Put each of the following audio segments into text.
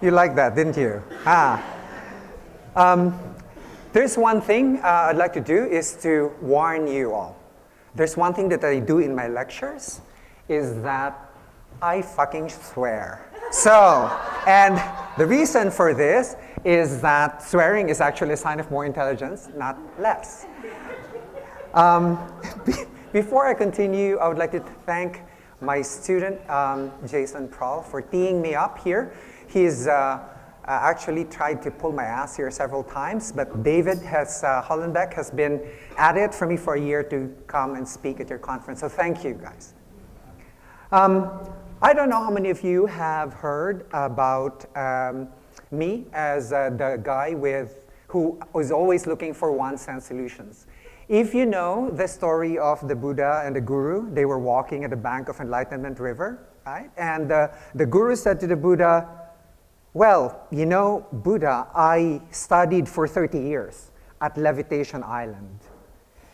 You like that, didn't you? There's one thing I'd like to do is to warn you all. There's one thing that I do in my lectures is that I fucking swear. So, and the reason for this is that swearing is actually a sign of more intelligence, not less. Before I continue, I would like to thank my student, Jason Prohl, for teeing me up here. He's actually tried to pull my ass here several times, but David Hollenbeck has been at it for me for a year to come and speak at your conference, so thank you guys. I don't know how many of you have heard about me as the guy who was always looking for one-cent solutions. If you know the story of the Buddha and the Guru, they were walking at the bank of Enlightenment River, right? And the Guru said to the Buddha, well, you know, Buddha, I studied for 30 years at Levitation Island.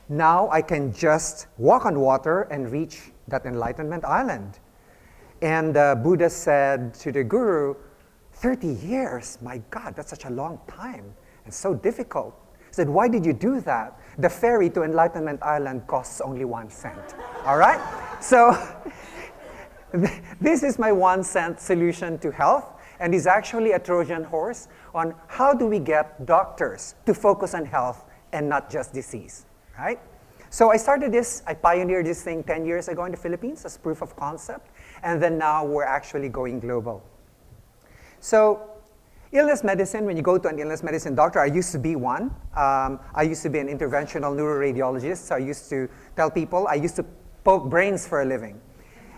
Now I can just walk on water and reach that Enlightenment Island. And Buddha said to the Guru, 30 years, my God, that's such a long time. It's so difficult. He said, why did you do that? The ferry to Enlightenment Island costs only 1 cent. All right? So this is my 1 cent solution to health. And is actually a Trojan horse on how do we get doctors to focus on health and not just disease, right? So I pioneered this thing 10 years ago in the Philippines as proof of concept, and then now we're actually going global. So illness medicine, when you go to an illness medicine doctor, I used to be one. I used to be an interventional neuroradiologist, so I used to tell people, I used to poke brains for a living.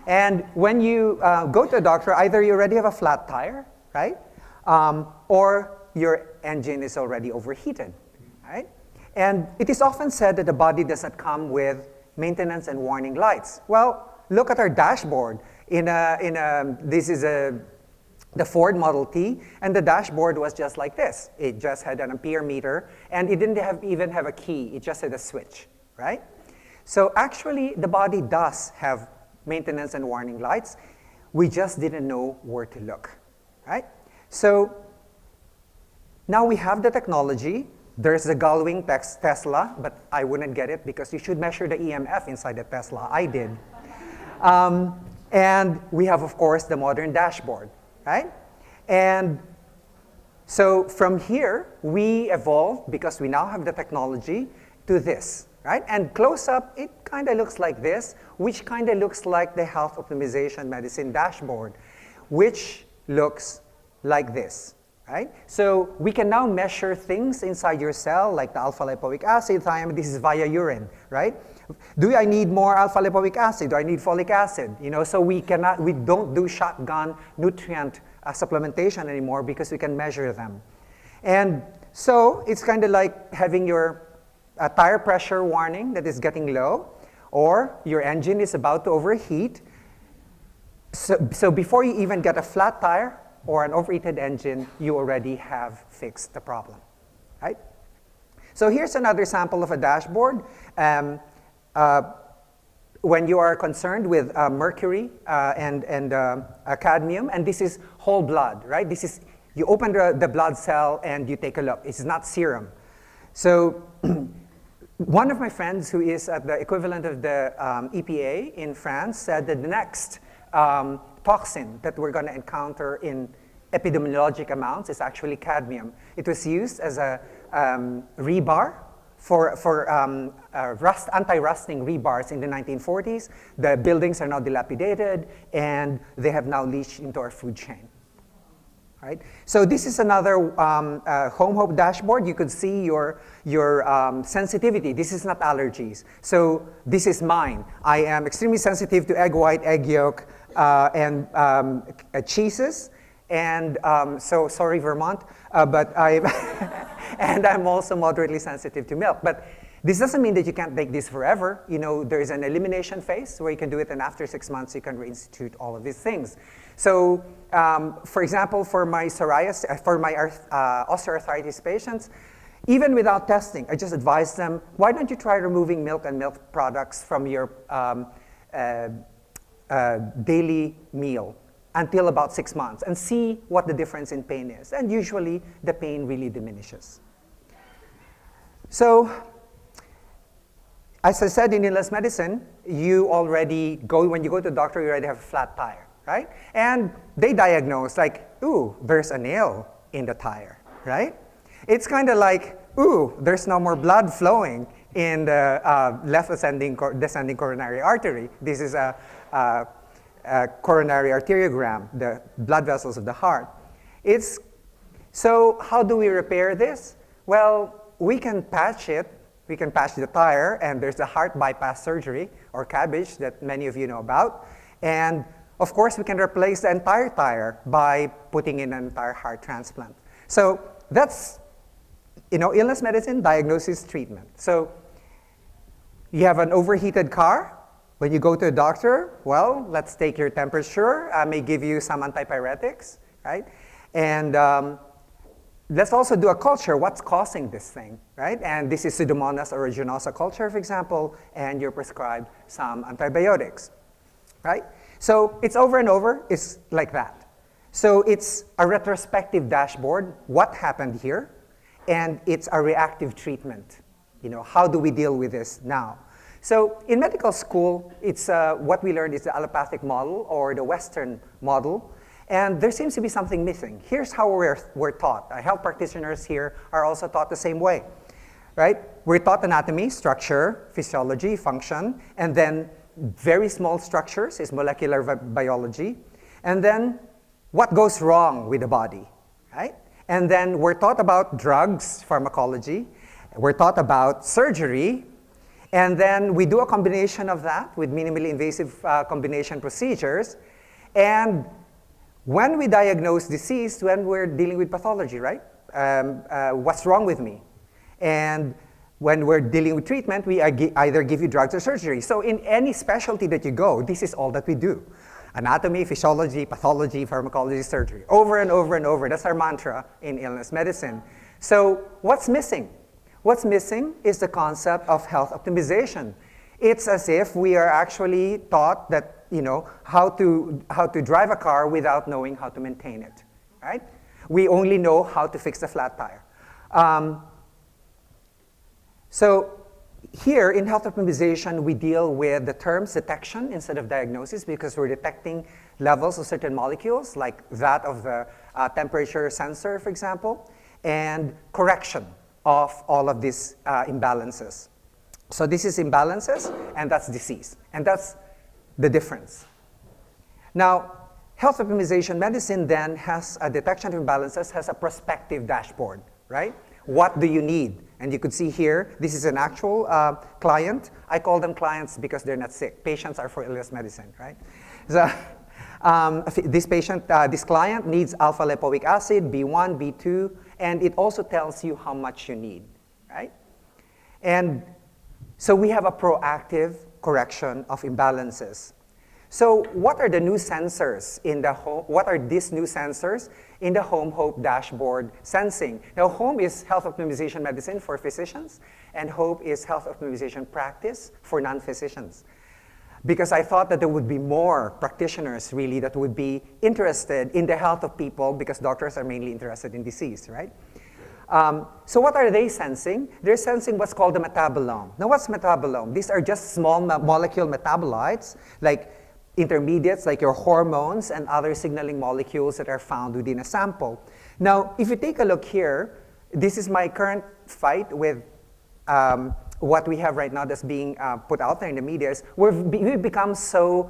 And when you go to a doctor, either you already have a flat tire, right? Or your engine is already overheated, right? And it is often said that the body does not come with maintenance and warning lights. Well, look at our dashboard. This is the Ford Model T, and the dashboard was just like this. It just had an ampere meter, and it didn't even have a key. It just had a switch, right? So actually, the body does have maintenance and warning lights. We just didn't know where to look, right? So now we have the technology. There's the gull-wing Tesla, but I wouldn't get it because you should measure the EMF inside the Tesla. I did. And we have, of course, the modern dashboard, right? And so from here, we evolved, because we now have the technology, to this. Right? And close up, it kind of looks like this, which kind of looks like the health optimization medicine dashboard, which looks like this. Right? So we can now measure things inside your cell, like the alpha-lipoic acid, thiamine. This is via urine, right? Do I need more alpha-lipoic acid? Do I need folic acid? You know, so we don't do shotgun nutrient supplementation anymore because we can measure them. And so it's kind of like having your a tire pressure warning that is getting low, or your engine is about to overheat. So before you even get a flat tire or an overheated engine, you already have fixed the problem, right? So here's another sample of a dashboard. When you are concerned with mercury and cadmium, and this is whole blood, right? This is, you open the blood cell and you take a look. It's not serum. So one of my friends who is at the equivalent of the EPA in France said that the next toxin that we're going to encounter in epidemiologic amounts is actually cadmium. It was used as a rebar for anti-rusting rebars in the 1940s. The buildings are now dilapidated, and they have now leached into our food chain. Right? So this is another Home Hope dashboard. You could see your sensitivity. This is not allergies. So this is mine. I am extremely sensitive to egg white, egg yolk, and cheeses. And so sorry, Vermont, but and I'm also moderately sensitive to milk. But this doesn't mean that you can't take this forever. You know, there is an elimination phase where you can do it, and after 6 months, you can reinstitute all of these things. So, for example, for my psoriasis, for my osteoarthritis patients, even without testing, I just advise them, why don't you try removing milk and milk products from your daily meal? until about 6 months and see what the difference in pain is. And usually, the pain really diminishes. So, as I said in illness medicine, when you go to the doctor, you already have a flat tire, right? And they diagnose like, ooh, there's a nail in the tire, right? It's kind of like, ooh, there's no more blood flowing in the left descending coronary artery. This is a coronary arteriogram, the blood vessels of the heart. So how do we repair this? Well, we can patch it. We can patch the tire, and there's the heart bypass surgery, or CABG, that many of you know about. And of course, we can replace the entire tire by putting in an entire heart transplant. So that's, illness medicine, diagnosis, treatment. So you have an overheated car. When you go to a doctor, well, let's take your temperature. I may give you some antipyretics, right? And let's also do a culture. What's causing this thing, right? And this is Pseudomonas aeruginosa culture, for example, and you're prescribed some antibiotics, right? So it's over and over. It's like that. So it's a retrospective dashboard, what happened here, and it's a reactive treatment. How do we deal with this now? So in medical school, it's what we learned is the allopathic model or the Western model. And there seems to be something missing. Here's how we're taught. Health practitioners here are also taught the same way, right? We're taught anatomy, structure, physiology, function, and then very small structures is molecular biology, and then what goes wrong with the body, right? And then we're taught about drugs, pharmacology, we're taught about surgery, and then we do a combination of that with minimally invasive combination procedures, and when we diagnose disease, when we're dealing with pathology, right? What's wrong with me? And when we're dealing with treatment, we either give you drugs or surgery. So in any specialty that you go, this is all that we do. Anatomy, physiology, pathology, pharmacology, surgery. Over and over and over. That's our mantra in illness medicine. So what's missing? What's missing is the concept of health optimization. It's as if we are actually taught that how to drive a car without knowing how to maintain it, right? We only know how to fix the flat tire. So here in health optimization, we deal with the terms detection instead of diagnosis because we're detecting levels of certain molecules, like that of the temperature sensor, for example, and correction of all of these imbalances. So this is imbalances, and that's disease. And that's the difference. Now, health optimization medicine then has a detection of imbalances, has a prospective dashboard, right? What do you need? And you could see here, this is an actual client. I call them clients because they're not sick. Patients are for illness medicine, right? So this client needs alpha-lipoic acid, B1, B2, and it also tells you how much you need, right? And so we have a proactive correction of imbalances. So what are the new sensors in the home? What are these new sensors in the Home Hope dashboard sensing? Now, Home is health optimization medicine for physicians, and Hope is health optimization practice for non-physicians. Because I thought that there would be more practitioners, really, that would be interested in the health of people because doctors are mainly interested in disease, right? So what are they sensing? They're sensing what's called the metabolome. Now, what's metabolome? These are just small molecule metabolites, like intermediates, like your hormones and other signaling molecules that are found within a sample. Now, if you take a look here, this is my current fight with what we have right now that's being put out there in the media. We've become so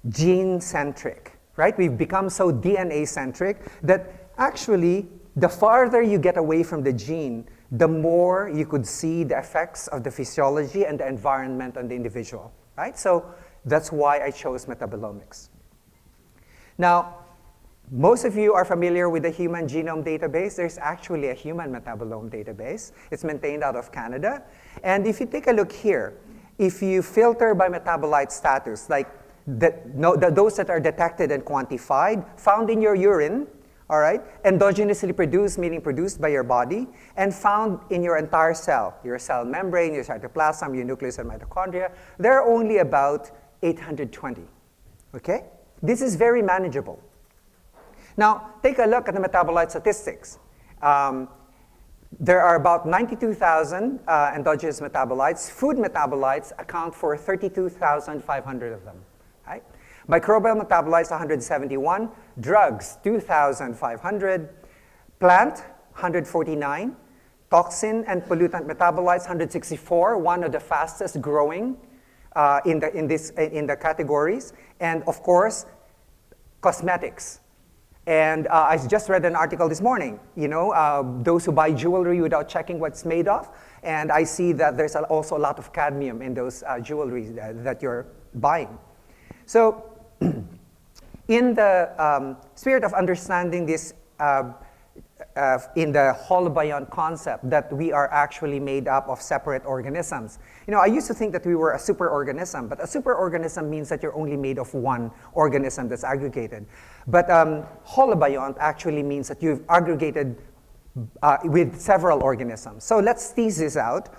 gene-centric, right? We've become so DNA-centric that actually, the farther you get away from the gene, the more you could see the effects of the physiology and the environment on the individual, right? So that's why I chose metabolomics. Now, most of you are familiar with the Human Genome Database. There's actually a Human Metabolome Database. It's maintained out of Canada. And if you take a look here, if you filter by metabolite status, like those that are detected and quantified, found in your urine, all right, endogenously produced, meaning produced by your body, and found in your entire cell, your cell membrane, your cytoplasm, your nucleus and mitochondria, there are only about 820, okay? This is very manageable, Now, take a look at the metabolite statistics. There are about 92,000 endogenous metabolites. Food metabolites account for 32,500 of them. Right? Microbial metabolites, 171. Drugs, 2,500. Plant, 149. Toxin and pollutant metabolites, 164, one of the fastest growing in the categories. And of course, cosmetics. And I just read an article this morning, those who buy jewelry without checking what it's made of. And I see that there's also a lot of cadmium in those jewelry that you're buying. So in the spirit of understanding this in the holobiont concept that we are actually made up of separate organisms. I used to think that we were a superorganism, but a superorganism means that you're only made of one organism that's aggregated. But holobiont actually means that you've aggregated with several organisms. So let's tease this out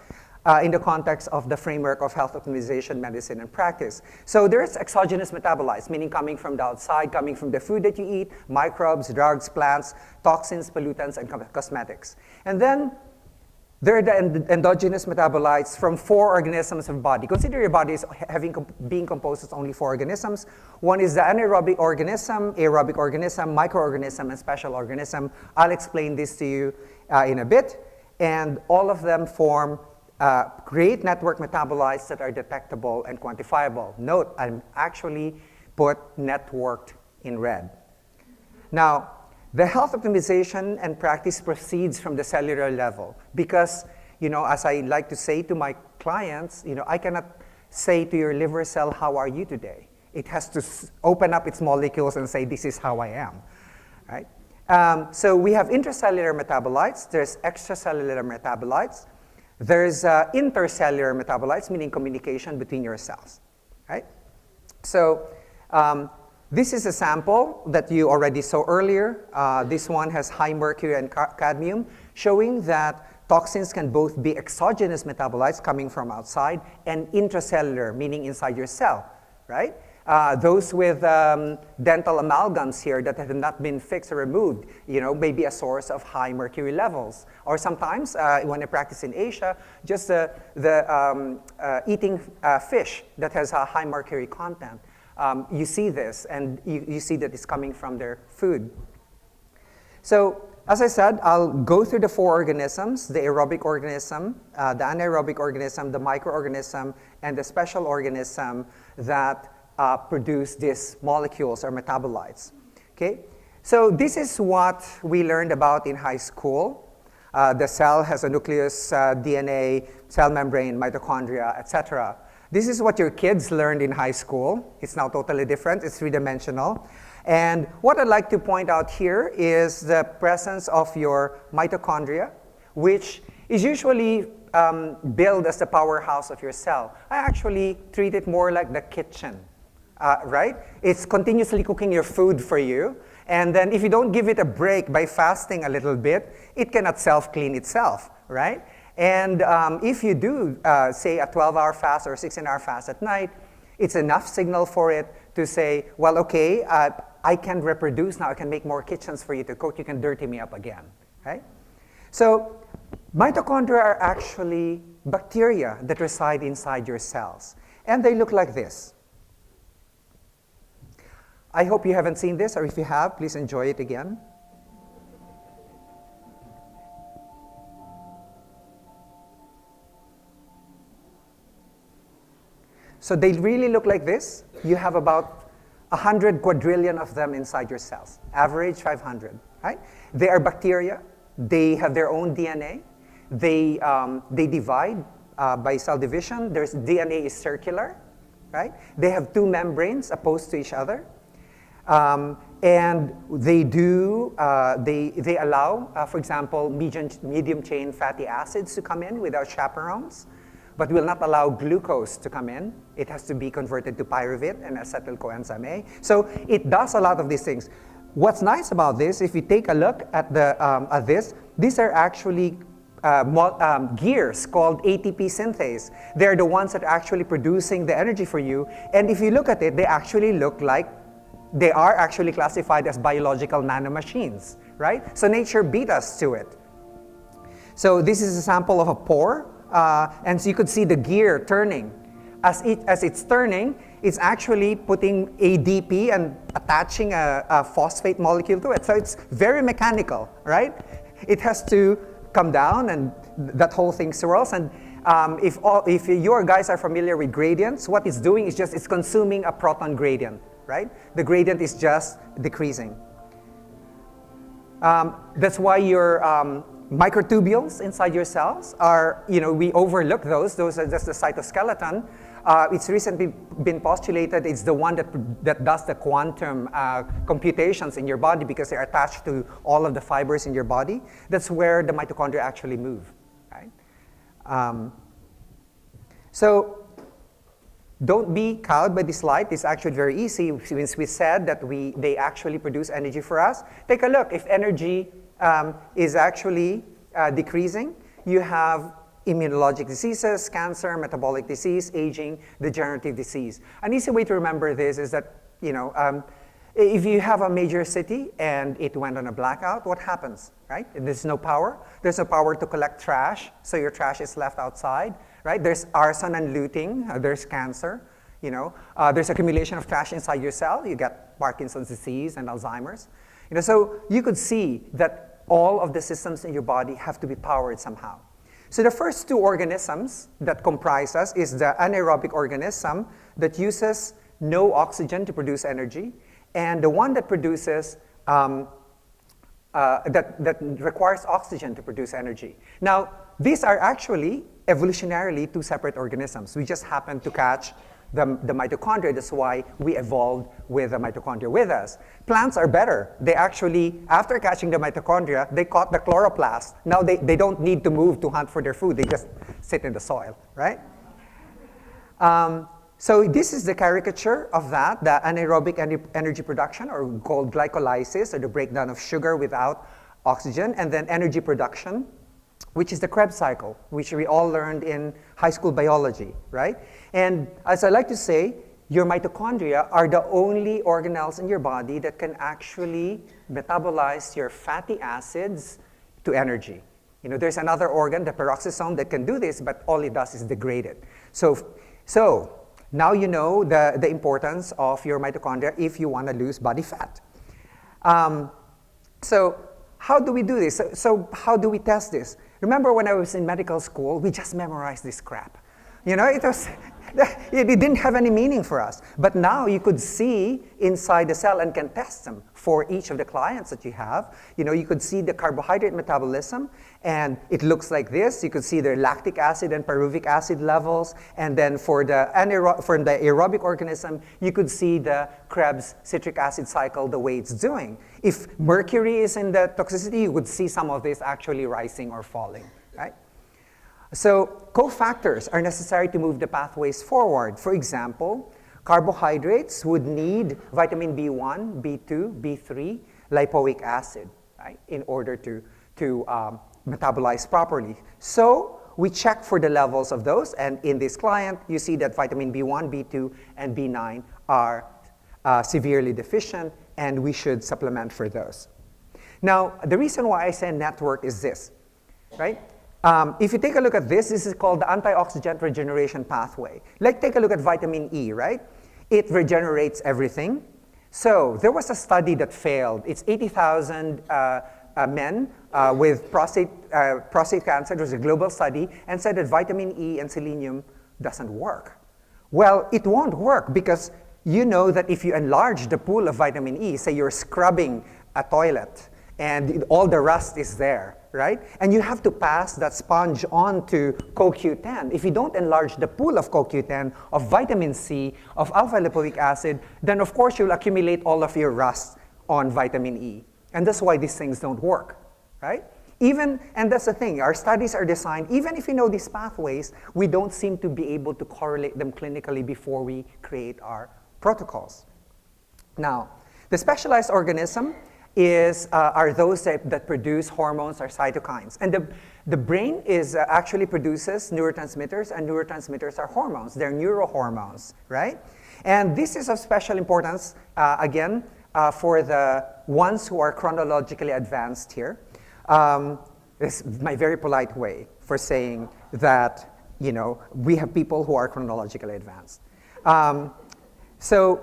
in the context of the framework of health optimization, medicine, and practice. So there's exogenous metabolites, meaning coming from the outside, coming from the food that you eat, microbes, drugs, plants, toxins, pollutants, and cosmetics. And then there are the endogenous metabolites from 4 organisms of the body. Consider your body as being composed of only 4 organisms. One is the anaerobic organism, aerobic organism, microorganism, and special organism. I'll explain this to you in a bit. And all of them form create network metabolites that are detectable and quantifiable. Note, I'm actually put networked in red. Now, the health optimization and practice proceeds from the cellular level because, as I like to say to my clients, I cannot say to your liver cell, how are you today? It has to open up its molecules and say, this is how I am, right? So we have intracellular metabolites, there's extracellular metabolites, there's intercellular metabolites, meaning communication between your cells, right? So this is a sample that you already saw earlier. This one has high mercury and cadmium, showing that toxins can both be exogenous metabolites coming from outside and intracellular, meaning inside your cell, right? Those with dental amalgams here that have not been fixed or removed, may be a source of high mercury levels. Or sometimes, when I practice in Asia, just eating fish that has a high mercury content. You see this, and you see that it's coming from their food. So, as I said, I'll go through the 4 organisms, the aerobic organism, the anaerobic organism, the microorganism, and the special organism that produce these molecules or metabolites. Okay? So this is what we learned about in high school. The cell has a nucleus, DNA, cell membrane, mitochondria, etc. This is what your kids learned in high school. It's now totally different. It's 3-dimensional. And what I'd like to point out here is the presence of your mitochondria, which is usually billed as the powerhouse of your cell. I actually treat it more like the kitchen. Right? It's continuously cooking your food for you. And then if you don't give it a break by fasting a little bit, it cannot self-clean itself, right? And if you do, say, a 12-hour fast or a 16-hour fast at night, it's enough signal for it to say, well, okay, I can reproduce now. I can make more kitchens for you to cook. You can dirty me up again, right? So mitochondria are actually bacteria that reside inside your cells. And they look like this. I hope you haven't seen this, or if you have, please enjoy it again. So they really look like this. You have about 100 quadrillion of them inside your cells, average 500, right? They are bacteria. They have their own DNA. They divide by cell division. Their DNA is circular, right? They have 2 membranes opposed to each other. And they allow, for example, medium chain fatty acids to come in without chaperones, but will not allow glucose to come in. It has to be converted to pyruvate and acetyl coenzyme A. So it does a lot of these things. What's nice about this, if you take a look at these are actually gears called ATP synthase. They're the ones that are actually producing the energy for you. And if you look at it, they actually look like they are actually classified as biological nanomachines, right? So nature beat us to it. So this is a sample of a pore, and so you could see the gear turning. As it's turning, it's actually putting ADP and attaching a phosphate molecule to it. So it's very mechanical, right? It has to come down, and that whole thing swirls. And if your guys are familiar with gradients, what it's doing is just it's consuming a proton gradient, right? The gradient is just decreasing. That's why your microtubules inside your cells are, we overlook those. Those are just the cytoskeleton. It's recently been postulated it's the one that does the quantum computations in your body because they're attached to all of the fibers in your body. That's where the mitochondria actually move, right? So don't be cowed by this light. It's actually very easy. Since we said that they actually produce energy for us, take a look. If energy is actually decreasing, you have immunologic diseases, cancer, metabolic disease, aging, degenerative disease. An easy way to remember this is that, if you have a major city and it went on a blackout, what happens, right? There's no power. There's no power to collect trash, so your trash is left outside, right? There's arson and looting. There's cancer. There's accumulation of trash inside your cell. You get Parkinson's disease and Alzheimer's. So you could see that all of the systems in your body have to be powered somehow. So the first two organisms that comprise us is the anaerobic organism that uses no oxygen to produce energy, and the one that produces that requires oxygen to produce energy. Now, these are actually evolutionarily two separate organisms. We just happen to catch the mitochondria. That's why we evolved with the mitochondria with us. Plants are better. They actually, after catching the mitochondria, they caught the chloroplast. Now they don't need to move to hunt for their food. They just sit in the soil, right? So this is the caricature of that, the anaerobic energy production, or called glycolysis, or the breakdown of sugar without oxygen, and then energy production, which is the Krebs cycle, which we all learned in high school biology, right? And as I like to say, your mitochondria are the only organelles in your body that can actually metabolize your fatty acids to energy. There's another organ, the peroxisome, that can do this, but all it does is degrade it. So now you know the importance of your mitochondria if you want to lose body fat. So how do we do this? So how do we test this? Remember when I was in medical school, we just memorized this crap. It didn't have any meaning for us. But now you could see inside the cell and can test them for each of the clients that you have. You could see the carbohydrate metabolism, and it looks like this. You could see their lactic acid and pyruvic acid levels. And then for the aerobic organism, you could see the Krebs citric acid cycle, the way it's doing. If mercury is in the toxicity, you would see some of this actually rising or falling, right? So cofactors are necessary to move the pathways forward. For example, carbohydrates would need vitamin B1, B2, B3, lipoic acid, right, in order to metabolize properly. So we check for the levels of those, and in this client, you see that vitamin B1, B2, and B9 are severely deficient, and we should supplement for those. Now, the reason why I say network is this, right? If you take a look at this is called the antioxidant regeneration pathway. Take a look at vitamin E, right? It regenerates everything. So there was a study that failed. It's 80,000 men with prostate cancer. It was a global study, and said that vitamin E and selenium doesn't work. Well, it won't work because you know that if you enlarge the pool of vitamin E, say you're scrubbing a toilet, and all the rust is there, right? And you have to pass that sponge on to CoQ10. If you don't enlarge the pool of CoQ10, of vitamin C, of alpha-lipoic acid, then of course you'll accumulate all of your rust on vitamin E. And that's why these things don't work, right? And that's the thing, our studies are designed, even if you know these pathways, we don't seem to be able to correlate them clinically before we create our protocols. Now, the specialized organism are those that produce hormones or cytokines. And the brain actually produces neurotransmitters, and neurotransmitters are hormones. They're neurohormones, right? And this is of special importance, again, for the ones who are chronologically advanced here. This is my very polite way for saying that, we have people who are chronologically advanced. So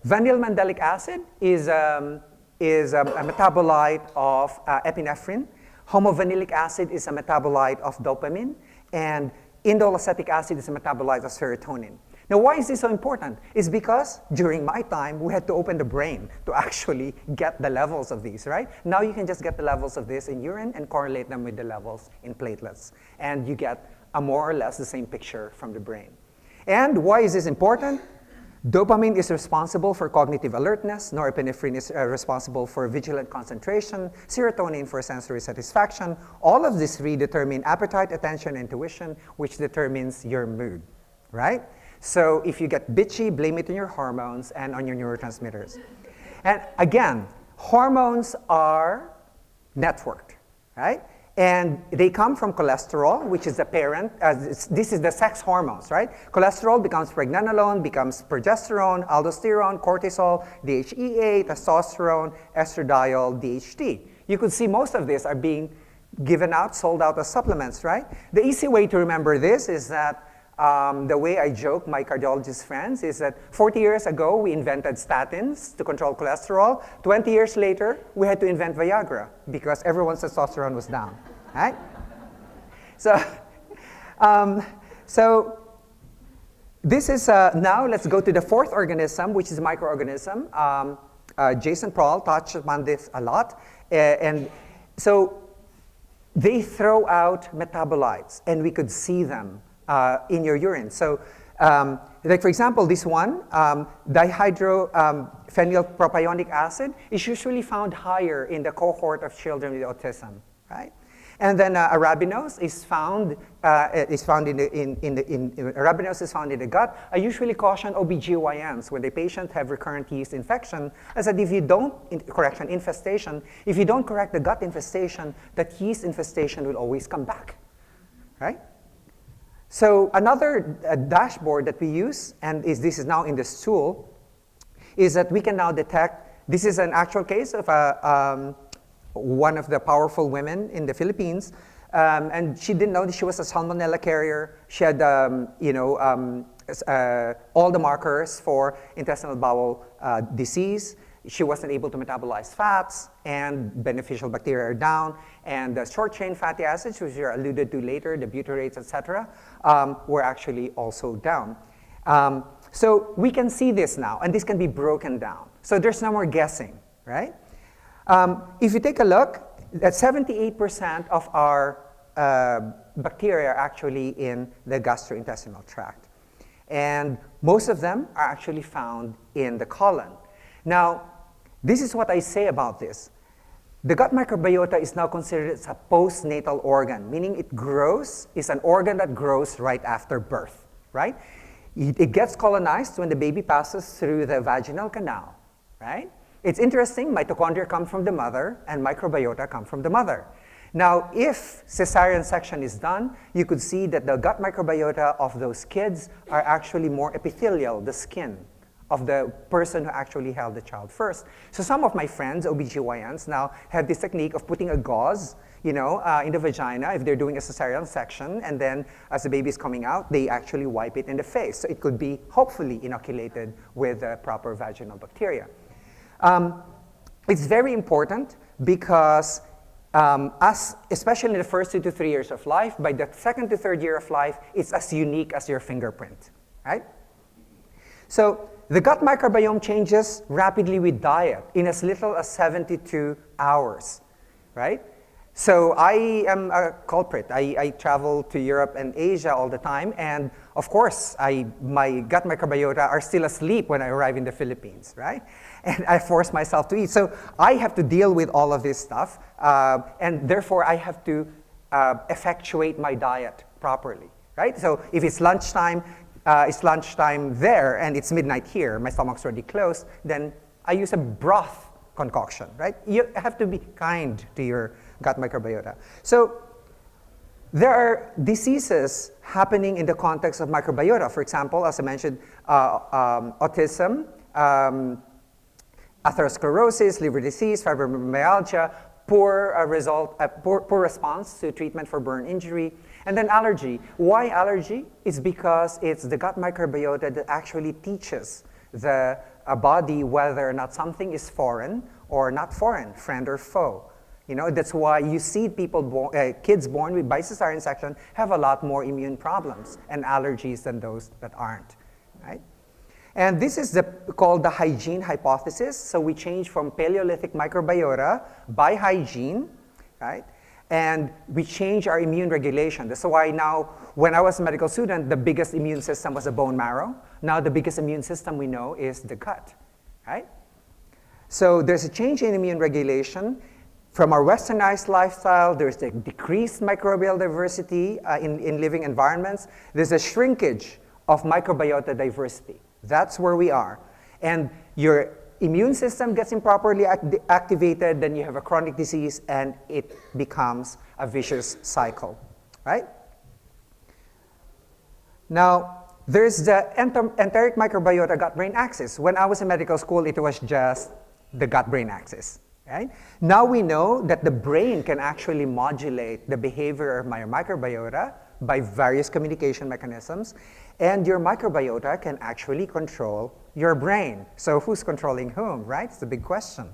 vanilla mandelic acid is a metabolite of epinephrine. Homovanillic acid is a metabolite of dopamine. And indole acetic acid is a metabolite of serotonin. Now, why is this so important? It's because during my time, we had to open the brain to actually get the levels of these, right? Now you can just get the levels of this in urine and correlate them with the levels in platelets. And you get a more or less the same picture from the brain. And why is this important? Dopamine is responsible for cognitive alertness. Norepinephrine is responsible for vigilant concentration. Serotonin for sensory satisfaction. All of these three determine appetite, attention, and intuition, which determines your mood, right? So if you get bitchy, blame it on your hormones and on your neurotransmitters. And again, hormones are networked, right? And they come from cholesterol, which is the parent. This is the sex hormones, right? Cholesterol becomes pregnenolone, becomes progesterone, aldosterone, cortisol, DHEA, testosterone, estradiol, DHT. You could see most of these are being given out, sold out as supplements, right? The easy way to remember this is that the way I joke my cardiologist friends is that 40 years ago, we invented statins to control cholesterol. 20 years later, we had to invent Viagra because everyone's testosterone was down, right? So, this is, now let's go to the fourth organism, which is a microorganism. Jason Prohl touched upon this a lot. And so they throw out metabolites, and we could see them in your urine. So, like for example, this one, dihydrophenylpropionic acid, is usually found higher in the cohort of children with autism, right? And then arabinose is found arabinose is found in the gut. I usually caution OBGYNs when the patient have recurrent yeast infection. I said, if you don't infestation, if you don't correct the gut infestation, that yeast infestation will always come back, right? So another dashboard that we use, and this is now in the stool, is that we can now detect, this is an actual case of one of the powerful women in the Philippines, and she didn't know that she was a salmonella carrier. She had, all the markers for intestinal bowel disease. She wasn't able to metabolize fats, and beneficial bacteria are down, and the short-chain fatty acids, which are alluded to later, the butyrates, etc., were actually also down. So we can see this now, and this can be broken down. So there's no more guessing, right? If you take a look, that 78% of our bacteria are actually in the gastrointestinal tract. And most of them are actually found in the colon. Now, this is what I say about this. The gut microbiota is now considered as a postnatal organ, meaning it grows, is an organ that grows right after birth, right? It gets colonized when the baby passes through the vaginal canal, right? It's interesting, mitochondria come from the mother and microbiota come from the mother. Now, if cesarean section is done, you could see that the gut microbiota of those kids are actually more epithelial, the skin of the person who actually held the child first. So some of my friends, OBGYNs, now have this technique of putting a gauze, in the vagina if they're doing a cesarean section, and then as the baby is coming out, they actually wipe it in the face. So it could be hopefully inoculated with proper vaginal bacteria. It's very important because especially in the first 2 to 3 years of life, by the 2nd to 3rd year of life, it's as unique as your fingerprint, right? So the gut microbiome changes rapidly with diet in as little as 72 hours, right? So I am a culprit. I travel to Europe and Asia all the time, and of course, my gut microbiota are still asleep when I arrive in the Philippines, right? And I force myself to eat. So I have to deal with all of this stuff, and therefore I have to effectuate my diet properly, right? So if it's lunchtime there and it's midnight here, my stomach's already closed, then I use a broth concoction, right? You have to be kind to your gut microbiota. So there are diseases happening in the context of microbiota. For example, as I mentioned, autism, atherosclerosis, liver disease, fibromyalgia, poor response to treatment for burn injury, and then allergy. Why allergy? It's because it's the gut microbiota that actually teaches the body whether or not something is foreign or not foreign, friend or foe. You know, that's why you see kids born with by cesarean section have a lot more immune problems and allergies than those that aren't, right? And this is called the hygiene hypothesis. So we change from Paleolithic microbiota by hygiene, right? And we change our immune regulation. That's why now, when I was a medical student, the biggest immune system was the bone marrow. Now the biggest immune system we know is the gut, right? So there's a change in immune regulation. From our westernized lifestyle, there's the decreased microbial diversity in living environments. There's a shrinkage of microbiota diversity. That's where we are. And your immune system gets improperly activated, then you have a chronic disease, and it becomes a vicious cycle, right? Now, there's the enteric microbiota gut-brain axis. When I was in medical school, it was just the gut-brain axis. Right? Now we know that the brain can actually modulate the behavior of your microbiota by various communication mechanisms, and your microbiota can actually control your brain. So who's controlling whom, right? It's the big question.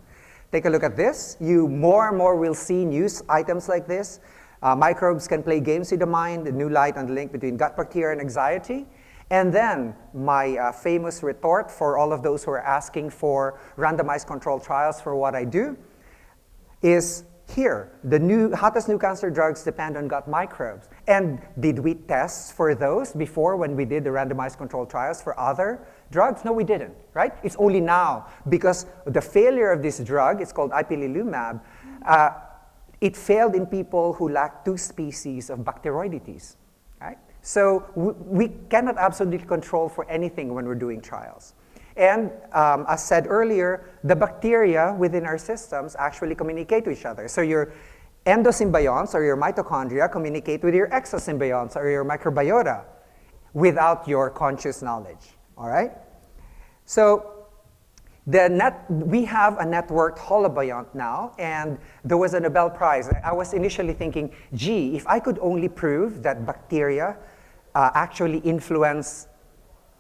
Take a look at this. You more and more will see news items like this. Microbes can play games with the mind, a new light on the link between gut bacteria and anxiety. And then my famous retort for all of those who are asking for randomized controlled trials for what I do is here. The hottest new cancer drugs depend on gut microbes. And did we test for those before when we did the randomized controlled trials for other drugs? No, we didn't, right? It's only now because the failure of this drug, it's called ipilimumab, it failed in people who lack 2 species of bacteroidetes, right? So we cannot absolutely control for anything when we're doing trials. And as said earlier, the bacteria within our systems actually communicate to each other. So your endosymbionts, or your mitochondria, communicate with your exosymbionts, or your microbiota, without your conscious knowledge, all right? So we have a networked holobiont now, and there was a Nobel Prize. I was initially thinking, gee, if I could only prove that bacteria actually influence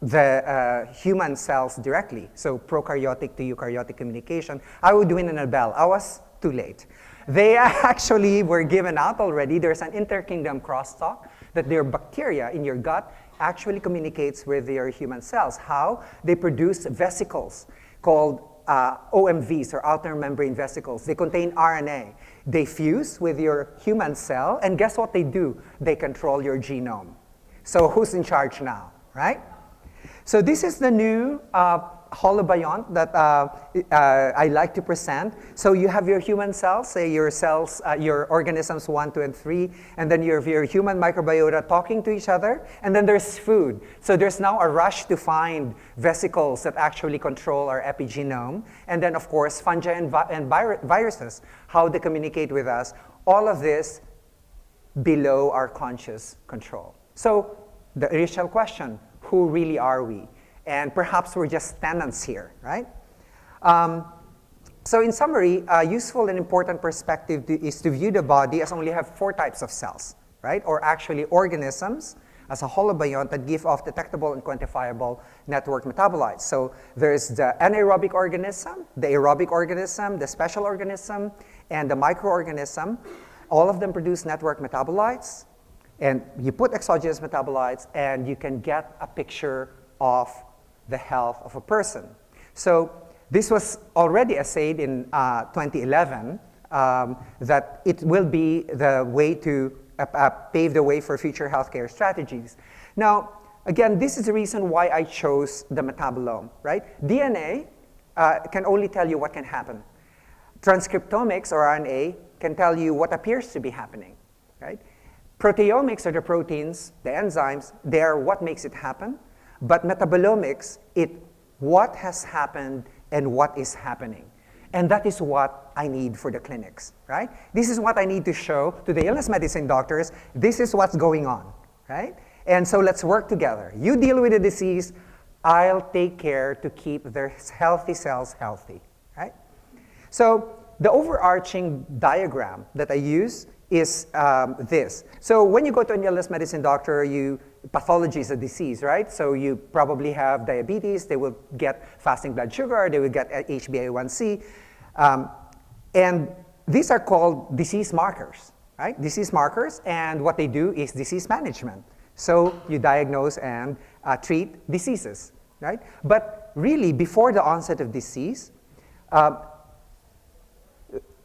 the human cells directly, so prokaryotic to eukaryotic communication, I would win a Nobel. I was too late. They actually were given out already. There's an interkingdom crosstalk that their bacteria in your gut actually communicates with your human cells. How? They produce vesicles called OMVs, or outer membrane vesicles. They contain RNA. They fuse with your human cell, and guess what they do? They control your genome. So who's in charge now, right? So this is the new holobiont that I like to present. So you have your human cells, say your cells, your organisms 1, 2, and 3, and then you have your human microbiota talking to each other, and then there's food. So there's now a rush to find vesicles that actually control our epigenome, and then of course fungi and viruses, how they communicate with us. All of this below our conscious control. So the initial question, who really are we? And perhaps we're just tenants here, right? So in summary, a useful and important perspective is to view the body as only have 4 types of cells, right? Or actually organisms as a holobiont that give off detectable and quantifiable network metabolites. So there's the anaerobic organism, the aerobic organism, the special organism, and the microorganism. All of them produce network metabolites. And you put exogenous metabolites, and you can get a picture of the health of a person. So this was already assayed in 2011, that it will be the way to pave the way for future healthcare strategies. Now, again, this is the reason why I chose the metabolome, right? DNA can only tell you what can happen. Transcriptomics, or RNA, can tell you what appears to be happening, right? Proteomics are the proteins, the enzymes, they are what makes it happen. But metabolomics, what has happened and what is happening. And that is what I need for the clinics, right? This is what I need to show to the illness medicine doctors. This is what's going on, right? And so let's work together. You deal with the disease, I'll take care to keep their healthy cells healthy, right? So the overarching diagram that I use is this. So when you go to an illness medicine doctor, pathology is a disease, right? So you probably have diabetes, they will get fasting blood sugar, they will get HbA1c, and these are called disease markers, right? Disease markers, and what they do is disease management. So you diagnose and treat diseases, right? But really, before the onset of disease,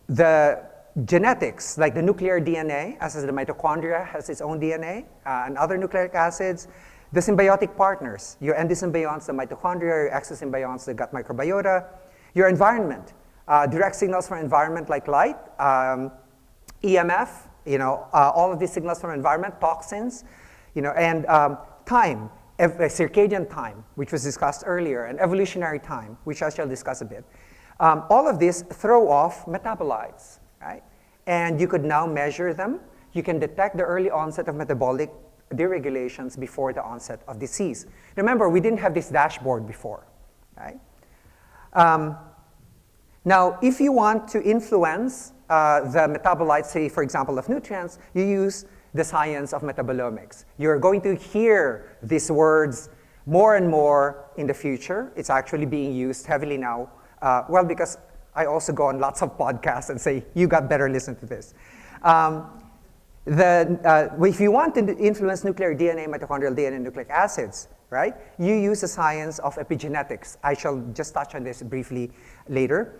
the genetics, like the nuclear DNA, as the mitochondria has its own DNA, and other nucleic acids, the symbiotic partners, your endosymbionts, the mitochondria, your exosymbionts, the gut microbiota, your environment, direct signals from environment like light, EMF, all of these signals from environment, toxins, and time, circadian time, which was discussed earlier, and evolutionary time, which I shall discuss a bit. All of this throw off metabolites, right? And you could now measure them. You can detect the early onset of metabolic deregulations before the onset of disease. Remember, we didn't have this dashboard before, right? Now, if you want to influence the metabolites, say, for example, of nutrients, you use the science of metabolomics. You're going to hear these words more and more in the future. It's actually being used heavily now. Well, because I also go on lots of podcasts and say, you got better listen to this. If you want to influence nuclear DNA, mitochondrial DNA, and nucleic acids, right, you use the science of epigenetics. I shall just touch on this briefly later.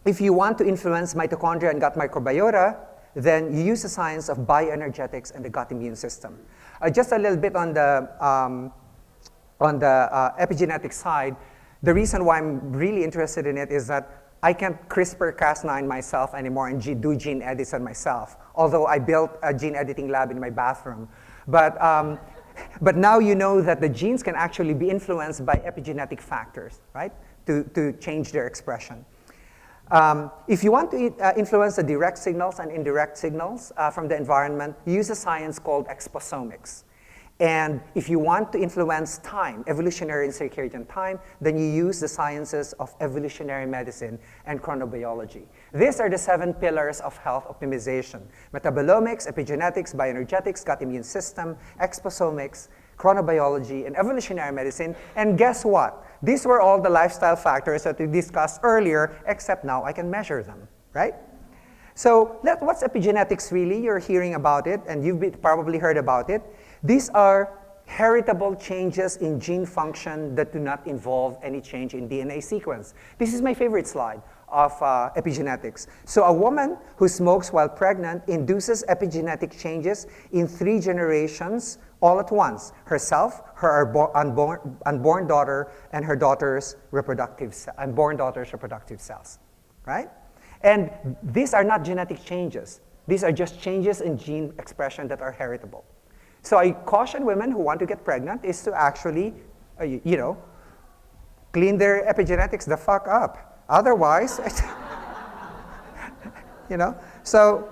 If you want to influence mitochondria and gut microbiota, then you use the science of bioenergetics and the gut immune system. Just a little bit on the epigenetic side. The reason why I'm really interested in it is that I can't CRISPR-Cas9 myself anymore and do gene edits on myself, although I built a gene editing lab in my bathroom. But now you know that the genes can actually be influenced by epigenetic factors, right, to change their expression. If you want to influence the direct signals and indirect signals from the environment, use a science called exposomics. And if you want to influence time, evolutionary and circadian time, then you use the sciences of evolutionary medicine and chronobiology. These are the 7 pillars of health optimization: metabolomics, epigenetics, bioenergetics, gut immune system, exposomics, chronobiology, and evolutionary medicine. And guess what? These were all the lifestyle factors that we discussed earlier, except now I can measure them, right? So what's epigenetics really? You're hearing about it, and you've probably heard about it. These are heritable changes in gene function that do not involve any change in DNA sequence. This is my favorite slide of epigenetics. So a woman who smokes while pregnant induces epigenetic changes in 3 generations all at once: herself, her unborn daughter, and her unborn daughter's reproductive cells, right? And these are not genetic changes. These are just changes in gene expression that are heritable. So I caution women who want to get pregnant is to actually, clean their epigenetics the fuck up. Otherwise, So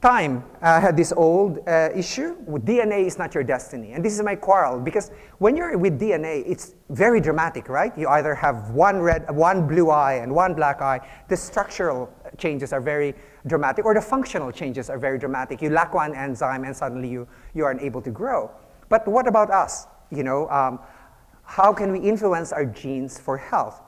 time had this old issue. DNA is not your destiny. And this is my quarrel, because when you're with DNA, it's very dramatic, right? You either have one blue eye and one black eye. The structural changes are very dramatic, or the functional changes are very dramatic. You lack one enzyme and suddenly you are unable to grow. But what about us? How can we influence our genes for health?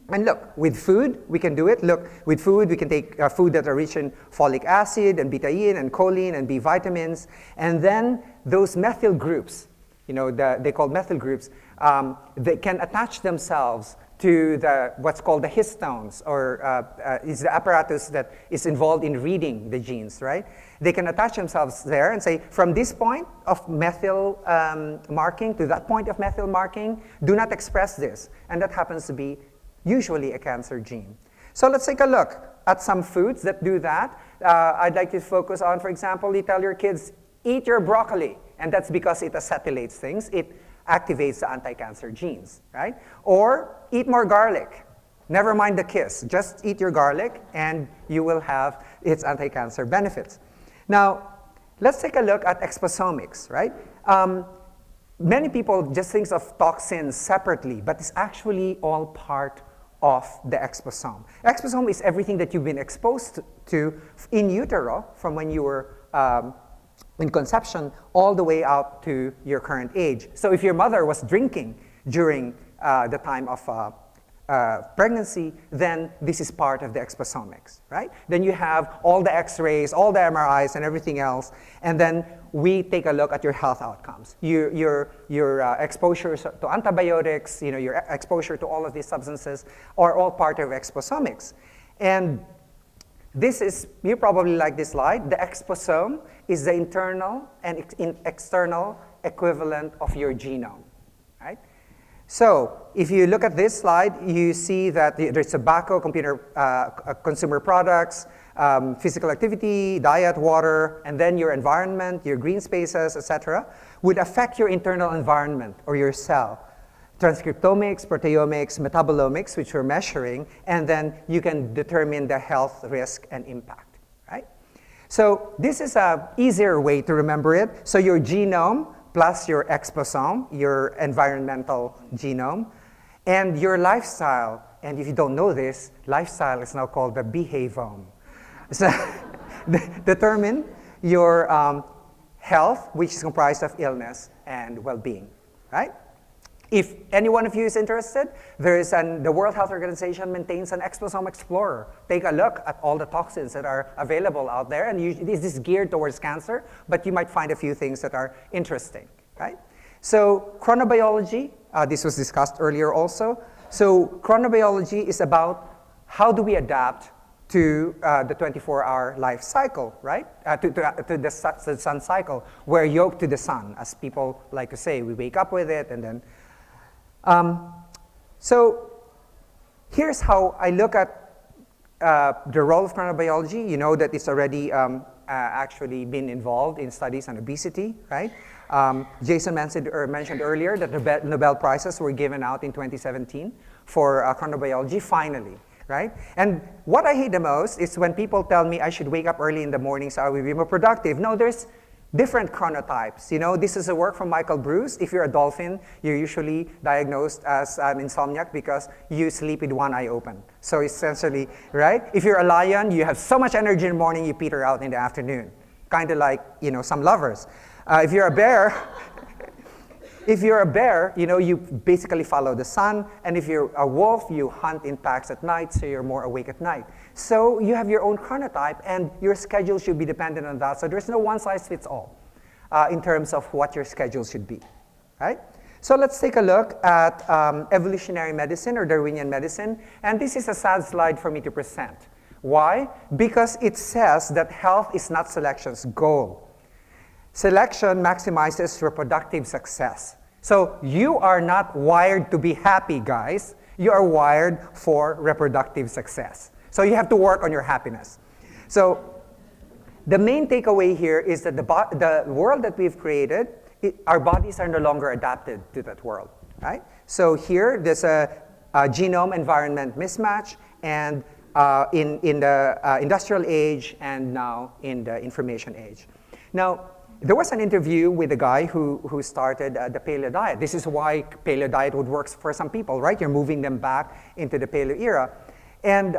And look, with food, we can do it. Look, with food, we can take food that are rich in folic acid and betaine and choline and B vitamins. And then those methyl groups, they call methyl groups, they can attach themselves to what's called the histones, or is the apparatus that is involved in reading the genes, right? They can attach themselves there and say, from this point of methyl marking to that point of methyl marking, do not express this. And that happens to be usually a cancer gene. So let's take a look at some foods that do that. I'd like to focus on, for example, you tell your kids, eat your broccoli. And that's because it acetylates things. It activates the anti-cancer genes, right? Or eat more garlic. Never mind the kiss. Just eat your garlic and you will have its anti-cancer benefits. Now, let's take a look at exposomics, right? Many people just think of toxins separately, but it's actually all part of the exposome. Exposome is everything that you've been exposed to in utero from when you were in conception all the way out to your current age. So if your mother was drinking during the time of pregnancy, then this is part of the exposomics, right? Then you have all the x-rays, all the MRIs and everything else, and then we take a look at your health outcomes. Your exposure to antibiotics, your exposure to all of these substances are all part of exposomics. And this is, you probably like this slide, the exposome is the internal and external equivalent of your genome, right? So if you look at this slide, you see that there's tobacco, consumer products, physical activity, diet, water, and then your environment, your green spaces, etc., would affect your internal environment or your cell. Transcriptomics, proteomics, metabolomics, which we're measuring, and then you can determine the health risk and impact, right? So this is an easier way to remember it. So your genome plus your exposome, your environmental genome, and your lifestyle. And if you don't know this, lifestyle is now called the behavome. So determine your health, which is comprised of illness and well-being, right? If any one of you is interested, the World Health Organization maintains an Exposome Explorer. Take a look at all the toxins that are available out there, and this is geared towards cancer, but you might find a few things that are interesting, right? So chronobiology, this was discussed earlier also. So chronobiology is about how do we adapt to the 24-hour life cycle, right? To the sun cycle. We're yoked to the sun, as people like to say. We wake up with it, and then so here's how I look at the role of chronobiology. You know that it's already actually been involved in studies on obesity, right? Jason mentioned earlier that the Nobel Prizes were given out in 2017 for chronobiology, finally, right? And what I hate the most is when people tell me I should wake up early in the morning so I will be more productive. No, there's different chronotypes. This is a work from Michael Bruce. If you're a dolphin, you're usually diagnosed as an insomniac because you sleep with one eye open. So essentially, right? If you're a lion, you have so much energy in the morning, you peter out in the afternoon. Kind of like, some lovers. If you're a bear, you basically follow the sun. And if you're a wolf, you hunt in packs at night, so you're more awake at night. So you have your own chronotype, and your schedule should be dependent on that. So there's no one-size-fits-all in terms of what your schedule should be, right? So let's take a look at evolutionary medicine or Darwinian medicine. And this is a sad slide for me to present. Why? Because it says that health is not selection's goal. Selection maximizes reproductive success. So you are not wired to be happy, guys. You are wired for reproductive success. So you have to work on your happiness. So the main takeaway here is that the world that we've created, our bodies are no longer adapted to that world, right? So here, there's a genome-environment mismatch, and in the industrial age and now in the information age. Now, there was an interview with a guy who started the paleo diet. This is why paleo diet would work for some people, right? You're moving them back into the paleo era. And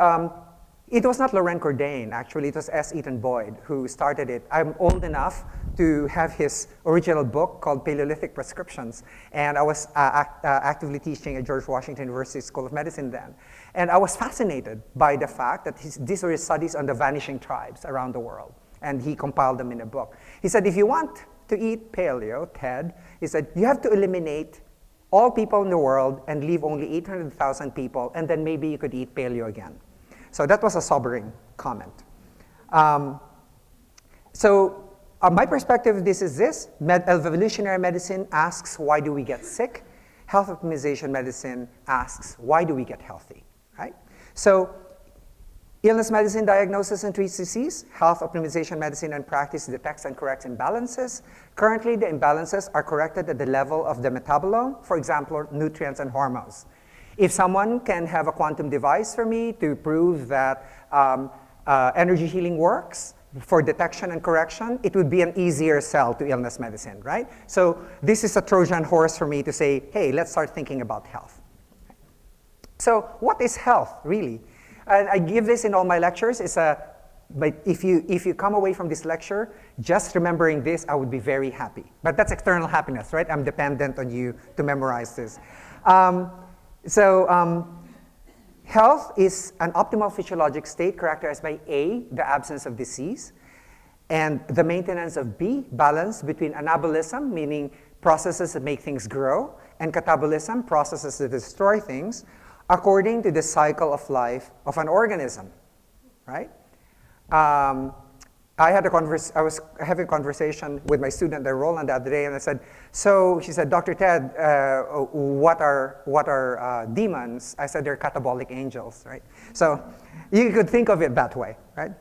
it was not Laurent Cordain, actually. It was S. Eaton Boyd who started it. I'm old enough to have his original book called Paleolithic Prescriptions. And I was actively teaching at George Washington University School of Medicine then. And I was fascinated by the fact that these were his studies on the vanishing tribes around the world. And he compiled them in a book. He said, if you want to eat paleo, Ted, he said, you have to eliminate all people in the world and leave only 800,000 people, and then maybe you could eat paleo again. So that was a sobering comment. My perspective, this is this. Evolutionary medicine asks, why do we get sick? Health optimization medicine asks, why do we get healthy, right? So illness medicine diagnoses and treats disease. Health optimization medicine and practice detects and corrects imbalances. Currently, the imbalances are corrected at the level of the metabolome, for example, nutrients and hormones. If someone can have a quantum device for me to prove that energy healing works for detection and correction, it would be an easier sell to illness medicine, right? So this is a Trojan horse for me to say, hey, let's start thinking about health. So what is health, really? I give this in all my lectures. But if you come away from this lecture just remembering this, I would be very happy. But that's external happiness, right? I'm dependent on you to memorize this. Health is an optimal physiologic state characterized by A, the absence of disease, and the maintenance of B, balance between anabolism, meaning processes that make things grow, and catabolism, processes that destroy things, according to the cycle of life of an organism, right? I was having a conversation with my student, Roland, the other day, and I said, so she said, Dr. Ted, what are demons? I said, they're catabolic angels, right? So you could think of it that way, right?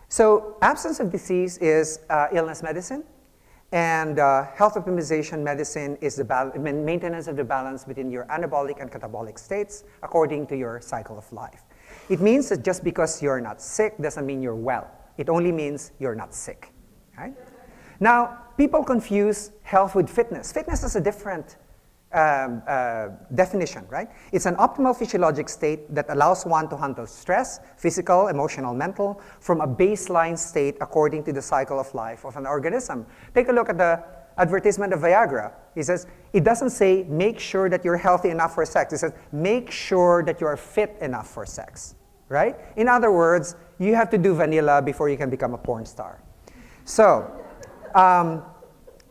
So absence of disease is illness medicine, and health optimization medicine is the maintenance of the balance between your anabolic and catabolic states according to your cycle of life. It means that just because you're not sick doesn't mean you're well. It only means you're not sick, right? Now, people confuse health with fitness. Fitness is a different definition, right? It's an optimal physiologic state that allows one to handle stress, physical, emotional, mental, from a baseline state according to the cycle of life of an organism. Take a look at the advertisement of Viagra. It says, it doesn't say, make sure that you're healthy enough for sex. It says, make sure that you're fit enough for sex, right? In other words, you have to do vanilla before you can become a porn star.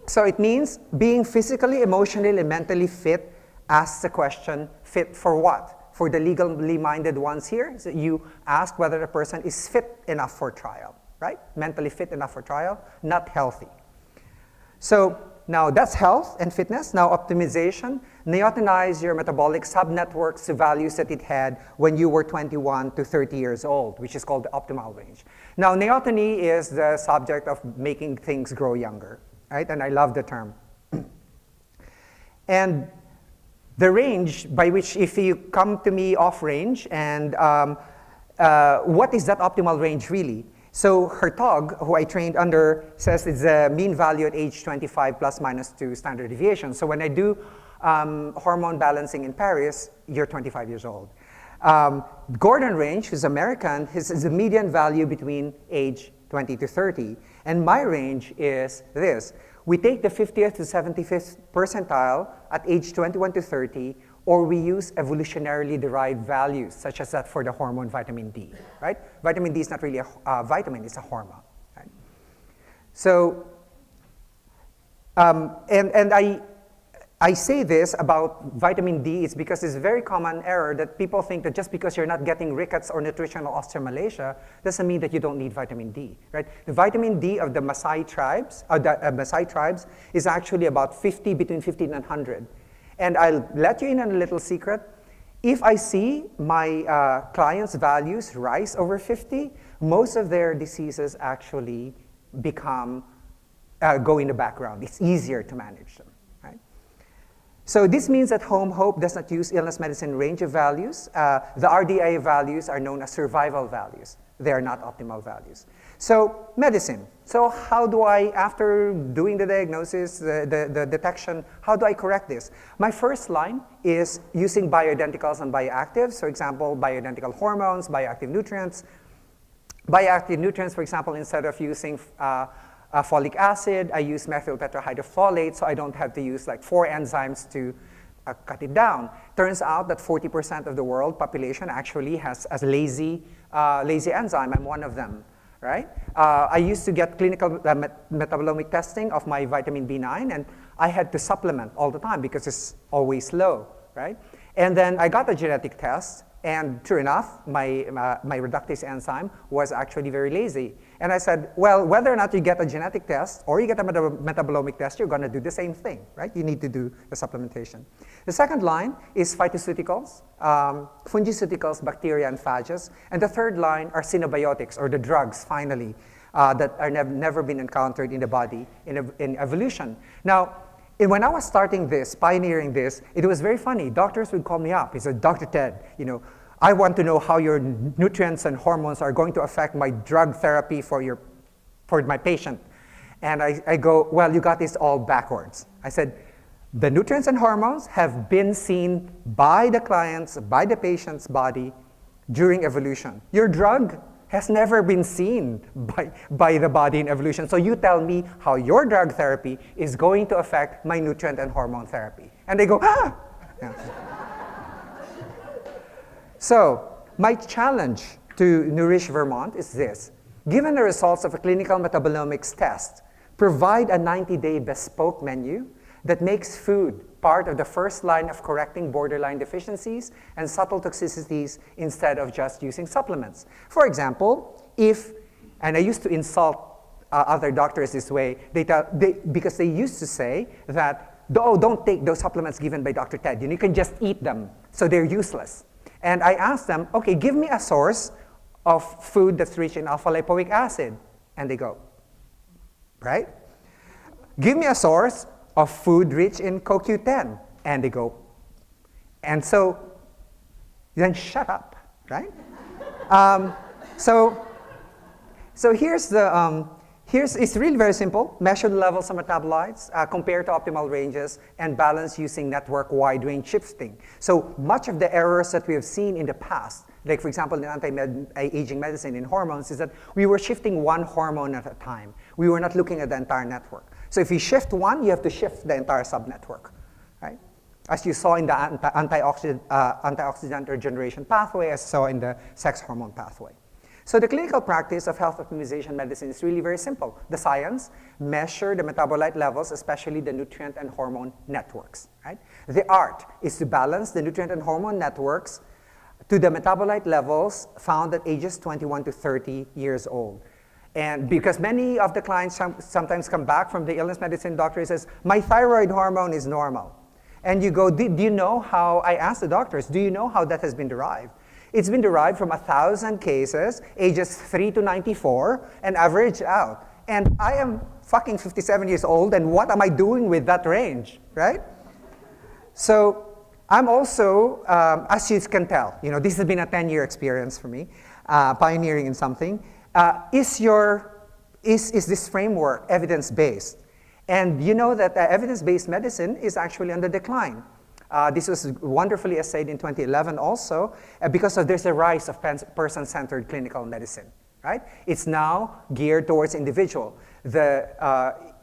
So it means being physically, emotionally, and mentally fit asks the question, fit for what? For the legally minded ones here, so you ask whether the person is fit enough for trial, right? Mentally fit enough for trial, not healthy. So now that's health and fitness. Now optimization, neotenize your metabolic subnetworks to values that it had when you were 21 to 30 years old, which is called the optimal range. Now neoteny is the subject of making things grow younger, right? And I love the term. And the range by which, if you come to me off range, and what is that optimal range really? So Hertoghe, who I trained under, says it's a mean value at age 25 plus minus 2 standard deviation. So when I do hormone balancing in Paris, you're 25 years old. Gordon range, who's American, is a median value between age 20 to 30. And my range is this. We take the 50th to 75th percentile at age 21 to 30, or we use evolutionarily derived values, such as that for the hormone vitamin D, right? Vitamin D is not really a vitamin, it's a hormone, right? So, and I say this about vitamin D is because it's a very common error that people think that just because you're not getting rickets or nutritional osteomalacia doesn't mean that you don't need vitamin D, right? The vitamin D of the Maasai tribes is actually about between 50 and 100. And I'll let you in on a little secret. If I see my clients' values rise over 50, most of their diseases actually go in the background. It's easier to manage them, right? So this means that Home Hope does not use illness medicine range of values. The RDI values are known as survival values. They are not optimal values. So medicine. So how do I, after doing the diagnosis, the detection, how do I correct this? My first line is using bioidenticals and bioactives. For example, bioidentical hormones, bioactive nutrients. Bioactive nutrients, for example, instead of using folic acid, I use methyl tetrahydrofolate, so I don't have to use like 4 enzymes to cut it down. Turns out that 40% of the world population actually has a lazy enzyme. I'm one of them, right? I used to get clinical metabolomic testing of my vitamin B9, and I had to supplement all the time because it's always low, right? And then I got a genetic test, and true enough, my reductase enzyme was actually very lazy. And I said, well, whether or not you get a genetic test or you get a metabolomic test, you're going to do the same thing, right? You need to do the supplementation. The second line is phytoceuticals, fungiceuticals, bacteria, and phages. And the third line are synobiotics, or the drugs, finally, that are never been encountered in the body in evolution. Now, when I was starting this, pioneering this, it was very funny. Doctors would call me up. He said, Dr. Ted, I want to know how your nutrients and hormones are going to affect my drug therapy for my patient. And I go, well, you got this all backwards. I said, the nutrients and hormones have been seen by the clients, by the patient's body during evolution. Your drug has never been seen by the body in evolution. So you tell me how your drug therapy is going to affect my nutrient and hormone therapy. And they go, ah! Yeah. So my challenge to Nourish Vermont is this. Given the results of a clinical metabolomics test, provide a 90-day bespoke menu that makes food part of the first line of correcting borderline deficiencies and subtle toxicities instead of just using supplements. For example, and I used to insult other doctors this way, because they used to say that, oh, don't take those supplements given by Dr. Ted. You can just eat them, so they're useless. And I asked them, okay, give me a source of food that's rich in alpha-lipoic acid. And they go, right? Give me a source of food rich in CoQ10. And they go, and so then shut up, right? So it's really very simple. Measure the levels of metabolites, compare to optimal ranges, and balance using network wide range shifting. So much of the errors that we have seen in the past, like for example in anti-aging medicine in hormones, is that we were shifting one hormone at a time. We were not looking at the entire network. So if you shift one, you have to shift the entire subnetwork, right? As you saw in the antioxidant regeneration pathway, as you saw in the sex hormone pathway. So the clinical practice of health optimization medicine is really very simple. The science, measure the metabolite levels, especially the nutrient and hormone networks, right? The art is to balance the nutrient and hormone networks to the metabolite levels found at ages 21 to 30 years old. And because many of the clients sometimes come back from the illness medicine doctor and says, my thyroid hormone is normal. And you go, do you know how, I asked the doctors, do you know how that has been derived? It's been derived from 1,000 cases, ages 3 to 94, and averaged out. And I am fucking 57 years old, and what am I doing with that range, right? So I'm also, as you can tell, this has been a 10-year experience for me, pioneering in something. Is this framework evidence-based? And you know that evidence-based medicine is actually on the decline. This was wonderfully essayed in 2011 also, because there's a rise of person-centered clinical medicine, right? It's now geared towards individual. The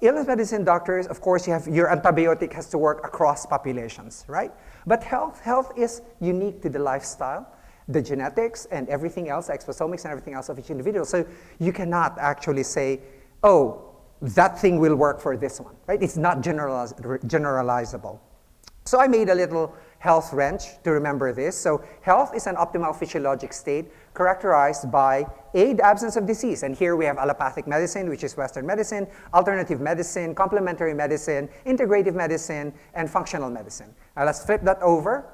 illness medicine doctors, of course, your antibiotic has to work across populations, right? But health is unique to the lifestyle, the genetics, and everything else, exposomics and everything else of each individual. So you cannot actually say, oh, that thing will work for this one, right? It's not generalizable. So I made a little health wrench to remember this. So health is an optimal physiologic state characterized by A, the absence of disease. And here we have allopathic medicine, which is Western medicine, alternative medicine, complementary medicine, integrative medicine, and functional medicine. Now let's flip that over.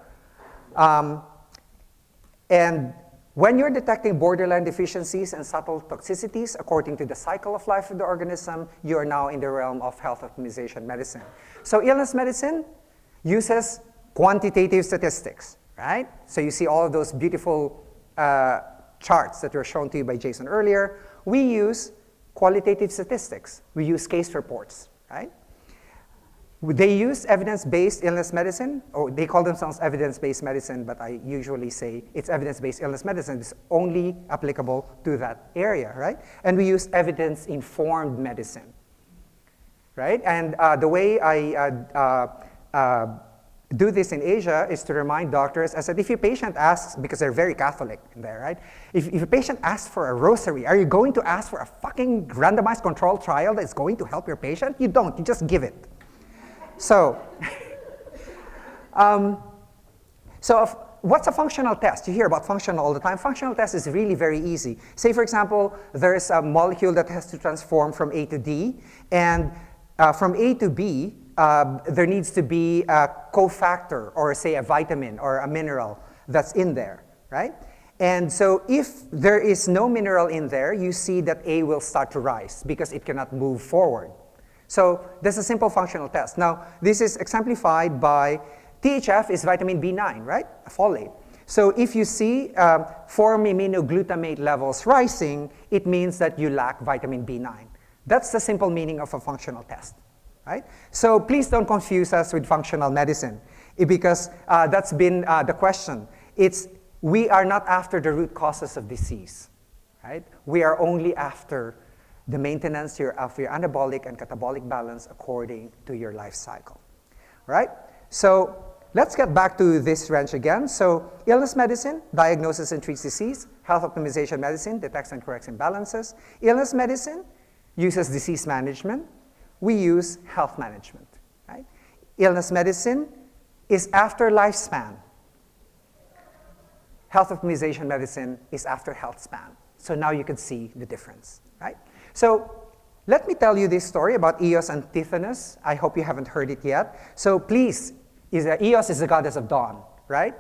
And when you're detecting borderline deficiencies and subtle toxicities according to the cycle of life of the organism, you are now in the realm of health optimization medicine. So illness medicine uses quantitative statistics, right? So you see all of those beautiful charts that were shown to you by Jason earlier. We use qualitative statistics. We use case reports, right? They use evidence-based illness medicine, or they call themselves evidence-based medicine, but I usually say it's evidence-based illness medicine. It's only applicable to that area, right? And we use evidence-informed medicine, right? And the way I do this in Asia is to remind doctors, I said, if your patient asks, because they're very Catholic in there, right? If a patient asks for a rosary, are you going to ask for a fucking randomized controlled trial that's going to help your patient? You don't, you just give it. So, what's a functional test? You hear about functional all the time. Functional test is really very easy. Say, for example, there's a molecule that has to transform from A to D, and from A to B, there needs to be a cofactor, or say a vitamin or a mineral that's in there, right? And so if there is no mineral in there, you see that A will start to rise because it cannot move forward. So that's a simple functional test. Now, this is exemplified by THF is vitamin B9, right? Folate. So if you see 4-aminoglutamate levels rising, it means that you lack vitamin B9. That's the simple meaning of a functional test, right? So please don't confuse us with functional medicine, because that's been the question. We are not after the root causes of disease, right? We are only after the maintenance of your anabolic and catabolic balance according to your life cycle, right? So let's get back to this wrench again. So illness medicine, diagnoses and treats disease. Health optimization medicine, detects and corrects imbalances. Illness medicine uses disease management. We use health management, right? Illness medicine is after lifespan. Health optimization medicine is after health span. So now you can see the difference, right? So let me tell you this story about Eos and Tithonus. I hope you haven't heard it yet. So please, Eos is the goddess of dawn, right?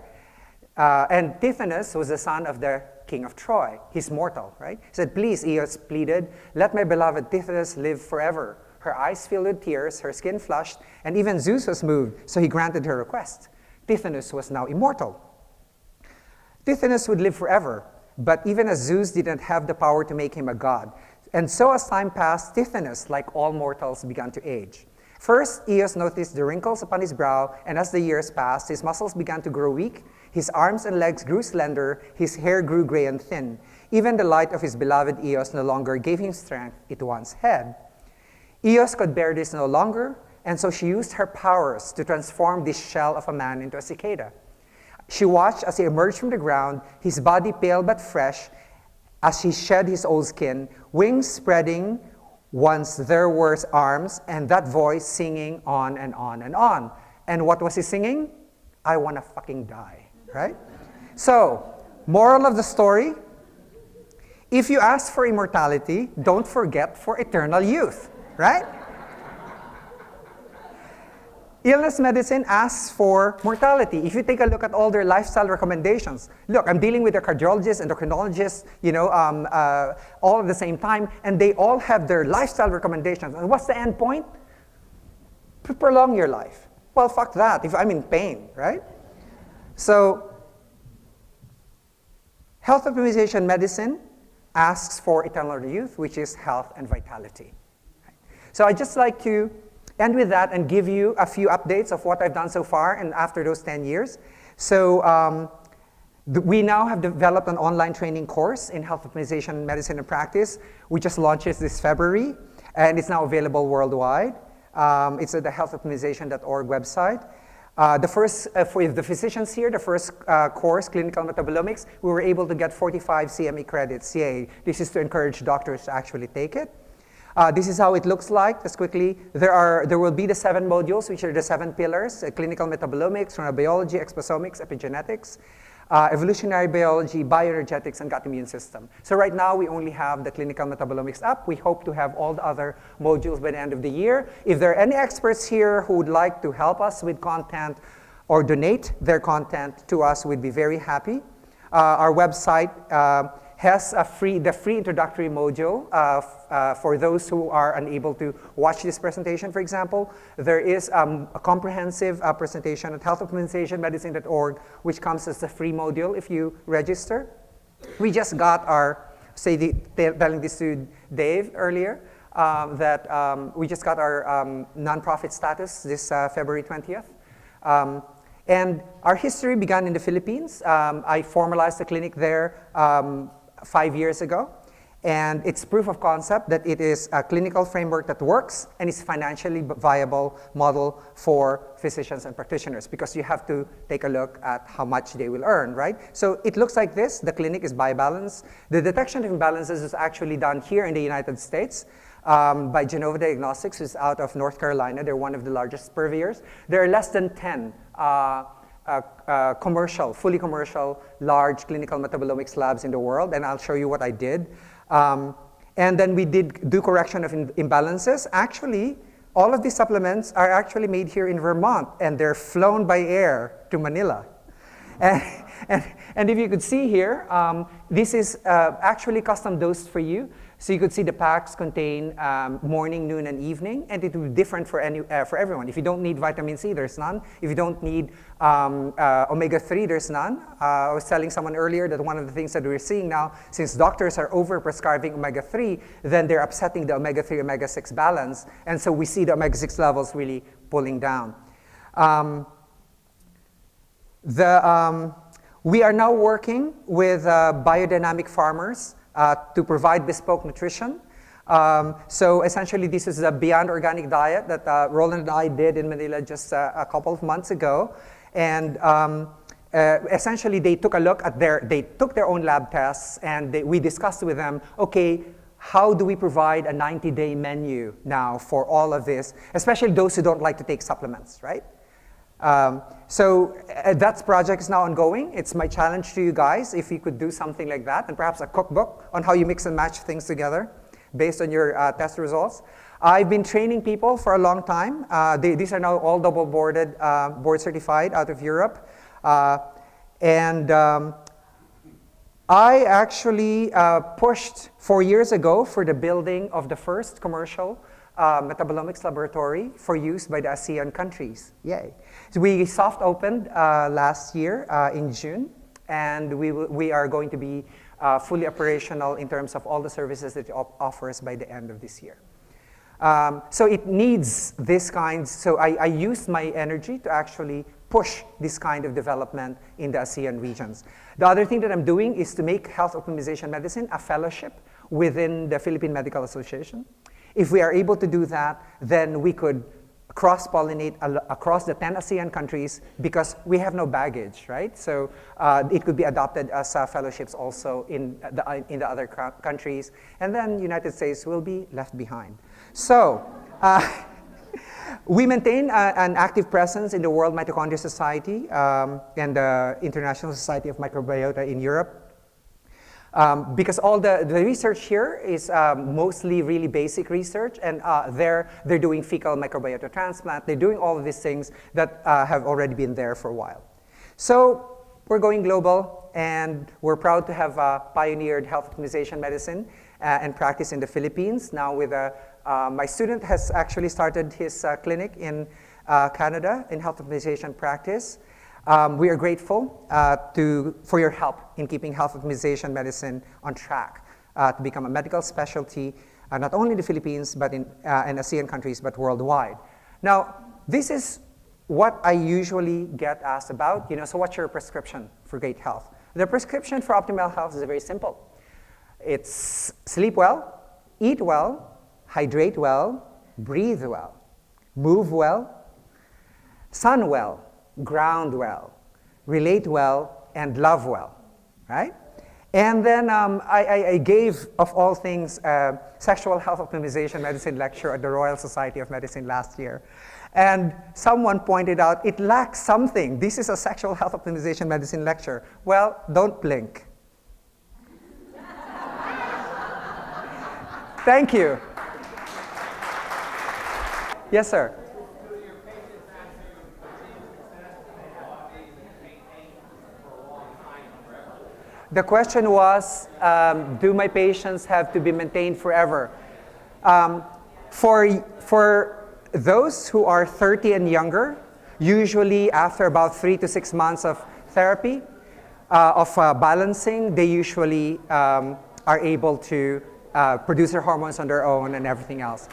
And Tithonus was the son of the king of Troy. He's mortal, right? He said, please, Eos pleaded, let my beloved Tithonus live forever. Her eyes filled with tears, her skin flushed, and even Zeus was moved, so he granted her request. Tithonus was now immortal. Tithonus would live forever, but even as Zeus didn't have the power to make him a god. And so as time passed, Tithonus, like all mortals, began to age. First, Eos noticed the wrinkles upon his brow, and as the years passed, his muscles began to grow weak, his arms and legs grew slender, his hair grew gray and thin. Even the light of his beloved Eos no longer gave him strength it once had. Eos could bear this no longer, and so she used her powers to transform this shell of a man into a cicada. She watched as he emerged from the ground, his body pale but fresh, as he shed his old skin, wings spreading once there were arms, and that voice singing on and on and on. And what was he singing? I wanna fucking die, right? So, moral of the story, if you ask for immortality, don't forget for eternal youth, right? Illness medicine asks for mortality. If you take a look at all their lifestyle recommendations, look, I'm dealing with a cardiologist, endocrinologist, all at the same time, and they all have their lifestyle recommendations. And what's the end point? To prolong your life. Well, fuck that, if I'm in pain, right? So, health optimization medicine asks for eternal youth, which is health and vitality. So I'd just like to end with that and give you a few updates of what I've done so far and after those 10 years. So we now have developed an online training course in health optimization, medicine, and practice. We just launched it this February, and it's now available worldwide. It's at the healthoptimization.org website. For the physicians here, the first course, Clinical Metabolomics, we were able to get 45 CME credits. Yay. This is to encourage doctors to actually take it. This is how it looks like, just quickly. There will be the 7 modules, which are the 7 pillars: clinical metabolomics, chronobiology, exposomics, epigenetics, evolutionary biology, bioenergetics, and gut immune system. So right now, we only have the clinical metabolomics up. We hope to have all the other modules by the end of the year. If there are any experts here who would like to help us with content or donate their content to us, we'd be very happy. Our website has the free introductory module for those who are unable to watch this presentation, for example. There is a comprehensive presentation at healthoptimizationmedicine.org, which comes as a free module if you register. We just got telling this to Dave earlier, we just got our nonprofit status this February 20th. And our history began in the Philippines. I formalized a clinic there 5 years ago, and it's proof of concept that it is a clinical framework that works and is financially viable model for physicians and practitioners, because you have to take a look at how much they will earn, right? So it looks like this. The clinic is biobalance. The detection of imbalances is actually done here in the United States by Genova Diagnostics, who's out of North Carolina. They're one of the largest purveyors. There are less than 10 fully commercial, large clinical metabolomics labs in the world, and I'll show you what I did. And then we did do correction of imbalances. Actually, all of these supplements are actually made here in Vermont, and they're flown by air to Manila. And if you could see here, this is actually custom dosed for you. So you could see the packs contain morning, noon, and evening, and it will be different for everyone. If you don't need vitamin C, there's none. If you don't need omega-3, there's none. I was telling someone earlier that one of the things that we're seeing now, since doctors are over-prescribing omega-3, then they're upsetting the omega-3, omega-6 balance, and so we see the omega-6 levels really pulling down. We are now working with biodynamic farmers to provide bespoke nutrition. So essentially, this is a Beyond Organic diet that Roland and I did in Manila just a couple of months ago. And essentially, they took a look at they took their own lab tests, and we discussed with them, okay, how do we provide a 90-day menu now for all of this, especially those who don't like to take supplements, right? So that project is now ongoing. It's my challenge to you guys, if you could do something like that, and perhaps a cookbook on how you mix and match things together based on your test results. I've been training people for a long time. These are now all double-boarded, board certified out of Europe. I actually pushed 4 years ago for the building of the first commercial metabolomics laboratory for use by the ASEAN countries. Yay. So we soft opened last year in June, and we are going to be fully operational in terms of all the services that it offers by the end of this year. So it needs this kind, so I used my energy to actually push this kind of development in the ASEAN regions. The other thing that I'm doing is to make health optimization medicine a fellowship within the Philippine Medical Association. If we are able to do that, then we could cross-pollinate across the 10 ASEAN countries because we have no baggage, right? So it could be adopted as fellowships also in the other countries, and then United States will be left behind. So we maintain an active presence in the World Mitochondria Society and the International Society of Microbiota in Europe. Because all the research here is mostly really basic research, and they're doing fecal microbiota transplant. They're doing all of these things that have already been there for a while. So we're going global, and we're proud to have pioneered health optimization medicine and practice in the Philippines. Now with my student has actually started his clinic in Canada in health optimization practice. We are grateful for your help in keeping health optimization medicine on track to become a medical specialty, not only in the Philippines, but in ASEAN countries, but worldwide. Now, this is what I usually get asked about. So what's your prescription for great health? The prescription for optimal health is very simple. It's sleep well, eat well, hydrate well, breathe well, move well, sun well, ground well, relate well, and love well, right? And then I gave, of all things, a sexual health optimization medicine lecture at the Royal Society of Medicine last year. And someone pointed out, it lacks something. This is a sexual health optimization medicine lecture. Well, don't blink. Thank you. Yes, sir. The question was, do my patients have to be maintained forever? For those who are 30 and younger, usually after about 3 to 6 months of therapy, of balancing, they usually are able to produce their hormones on their own and everything else.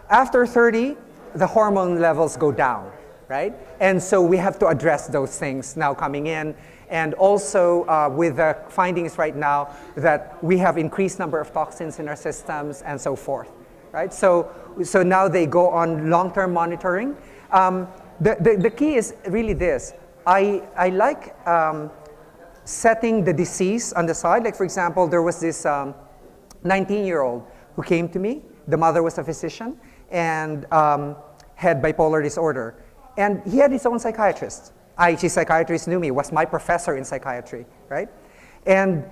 After 30, the hormone levels go down, right? And so we have to address those things now coming in. And also with the findings right now that we have increased number of toxins in our systems and so forth, right? So now they go on long-term monitoring. The key is really this. I like setting the disease on the side. Like for example, there was this 19-year-old who came to me. The mother was a physician and had bipolar disorder. And he had his own psychiatrist. IHE psychiatrist knew me, was my professor in psychiatry, right? And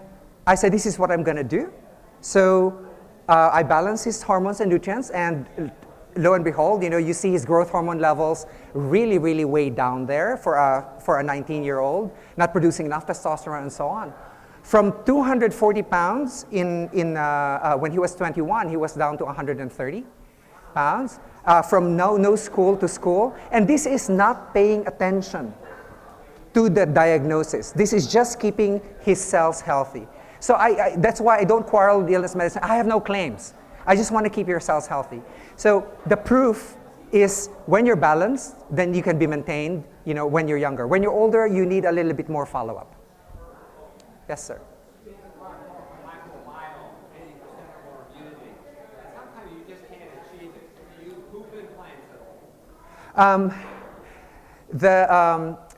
I said, this is what I'm gonna do. So I balance his hormones and nutrients, and lo and behold, you see his growth hormone levels really, really way down there for a 19-year-old, not producing enough testosterone and so on. From 240 pounds when he was 21, he was down to 130 pounds. From no school to school. And this is not paying attention to the diagnosis. This is just keeping his cells healthy. So that's why I don't quarrel with illness medicine. I have no claims. I just want to keep your cells healthy. So the proof is when you're balanced, then you can be maintained, when you're younger. When you're older, you need a little bit more follow-up. Yes, sir.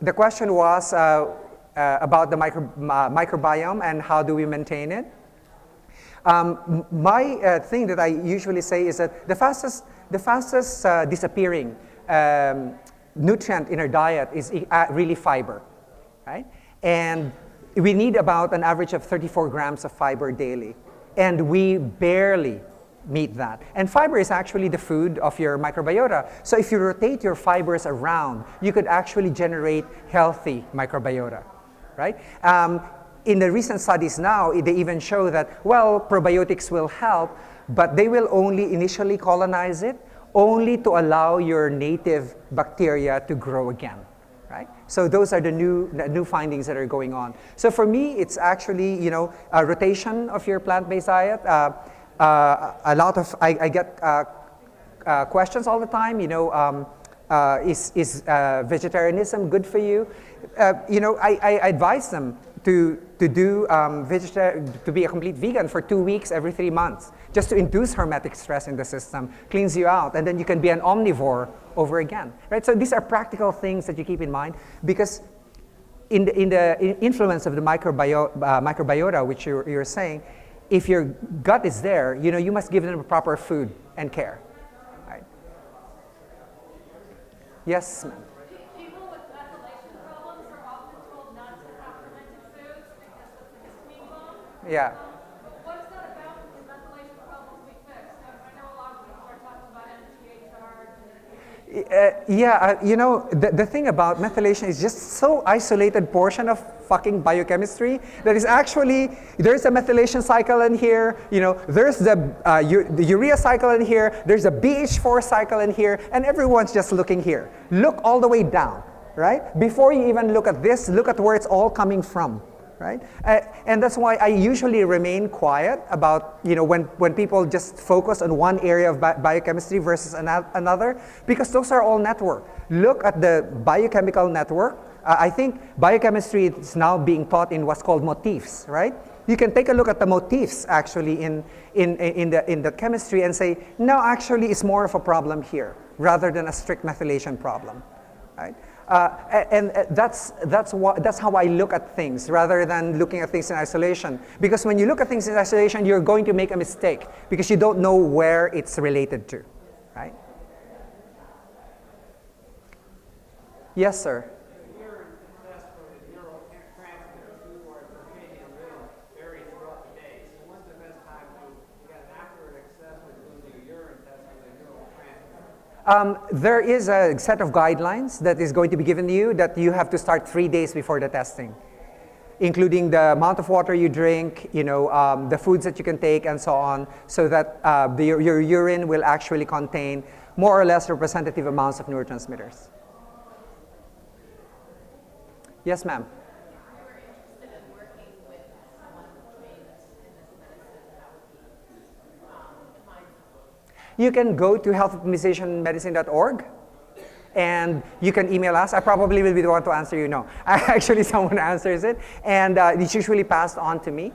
The question was about the microbiome and how do we maintain it. My thing that I usually say is that the fastest disappearing nutrient in our diet is really fiber, right? And we need about an average of 34 grams of fiber daily, and we barely meet that. And fiber is actually the food of your microbiota. So if you rotate your fibers around, you could actually generate healthy microbiota, right? In the recent studies now, they even show that, well, probiotics will help, but they will only initially colonize it, only to allow your native bacteria to grow again, right? So those are the new findings that are going on. So for me, it's actually, a rotation of your plant-based diet. A lot of, I get questions all the time, is vegetarianism good for you? I advise them to be a complete vegan for 2 weeks every 3 months, just to induce hermetic stress in the system, cleans you out, and then you can be an omnivore over again, right? So these are practical things that you keep in mind, because in the influence of the microbiota, which you're saying, if your gut is there, you must give them proper food and care, right? Yes, ma'am. People with methylation problems are often told not to have fermented foods because of the histamine bomb. Yeah. What is that about? Can methylation problems be fixed? I know a lot of people are talking about MTHR. The thing about methylation is just so isolated portion of fucking biochemistry that is actually, there's a methylation cycle in here, there's the urea cycle in here, there's a BH4 cycle in here, and everyone's just looking here. Look all the way down, right? Before you even look at this, look at where it's all coming from, right? And that's why I usually remain quiet about, when people just focus on one area of biochemistry versus another, because those are all network. Look at the biochemical network. I think biochemistry is now being taught in what's called motifs, right? You can take a look at the motifs actually in the chemistry and say, no, actually it's more of a problem here rather than a strict methylation problem, right? And that's how I look at things rather than looking at things in isolation. Because when you look at things in isolation, you're going to make a mistake because you don't know where it's related to, right? Yes, sir. There is a set of guidelines that is going to be given to you that you have to start 3 days before the testing, including the amount of water you drink, the foods that you can take, and so on, so that your urine will actually contain more or less representative amounts of neurotransmitters. Yes, ma'am. You can go to healthoptimizationmedicine.org and you can email us. I probably will be the one to answer you no. Actually, someone answers it, and it's usually passed on to me.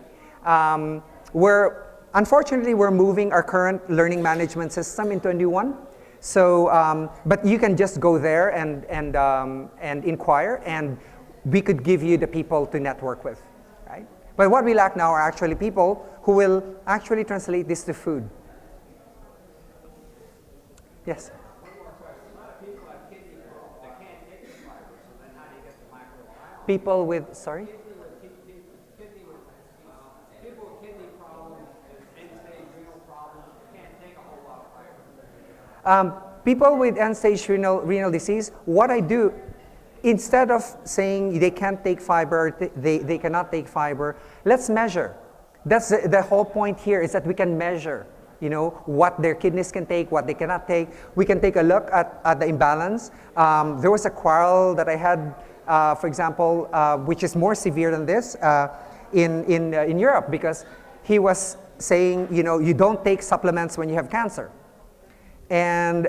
Unfortunately, we're moving our current learning management system into a new one. So, but you can just go there and inquire, and we could give you the people to network with, right? But what we lack now are actually people who will actually translate this to food. Yes? One more question. A lot of people have kidney problems. They can't take the fiber, so then how do you get the microbiome? People with, sorry? People with kidney problems, end-stage renal problems, can't take a whole lot of fiber. People with end-stage renal disease, what I do, instead of saying they can't take fiber, they cannot take fiber, let's measure. That's the whole point here, is that we can measure, what their kidneys can take, what they cannot take. We can take a look at the imbalance. There was a quarrel that I had, for example, which is more severe than this, in Europe, because he was saying, you don't take supplements when you have cancer. And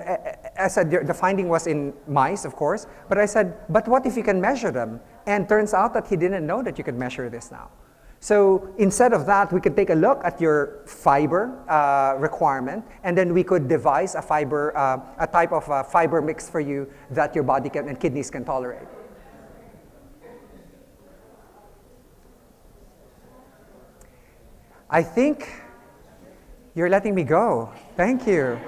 I said, the finding was in mice, of course, but I said, but what if you can measure them? And turns out that he didn't know that you could measure this now. So instead of that, we could take a look at your fiber requirement, and then we could devise a type of fiber mix for you that your body and kidneys can tolerate. I think you're letting me go. Thank you.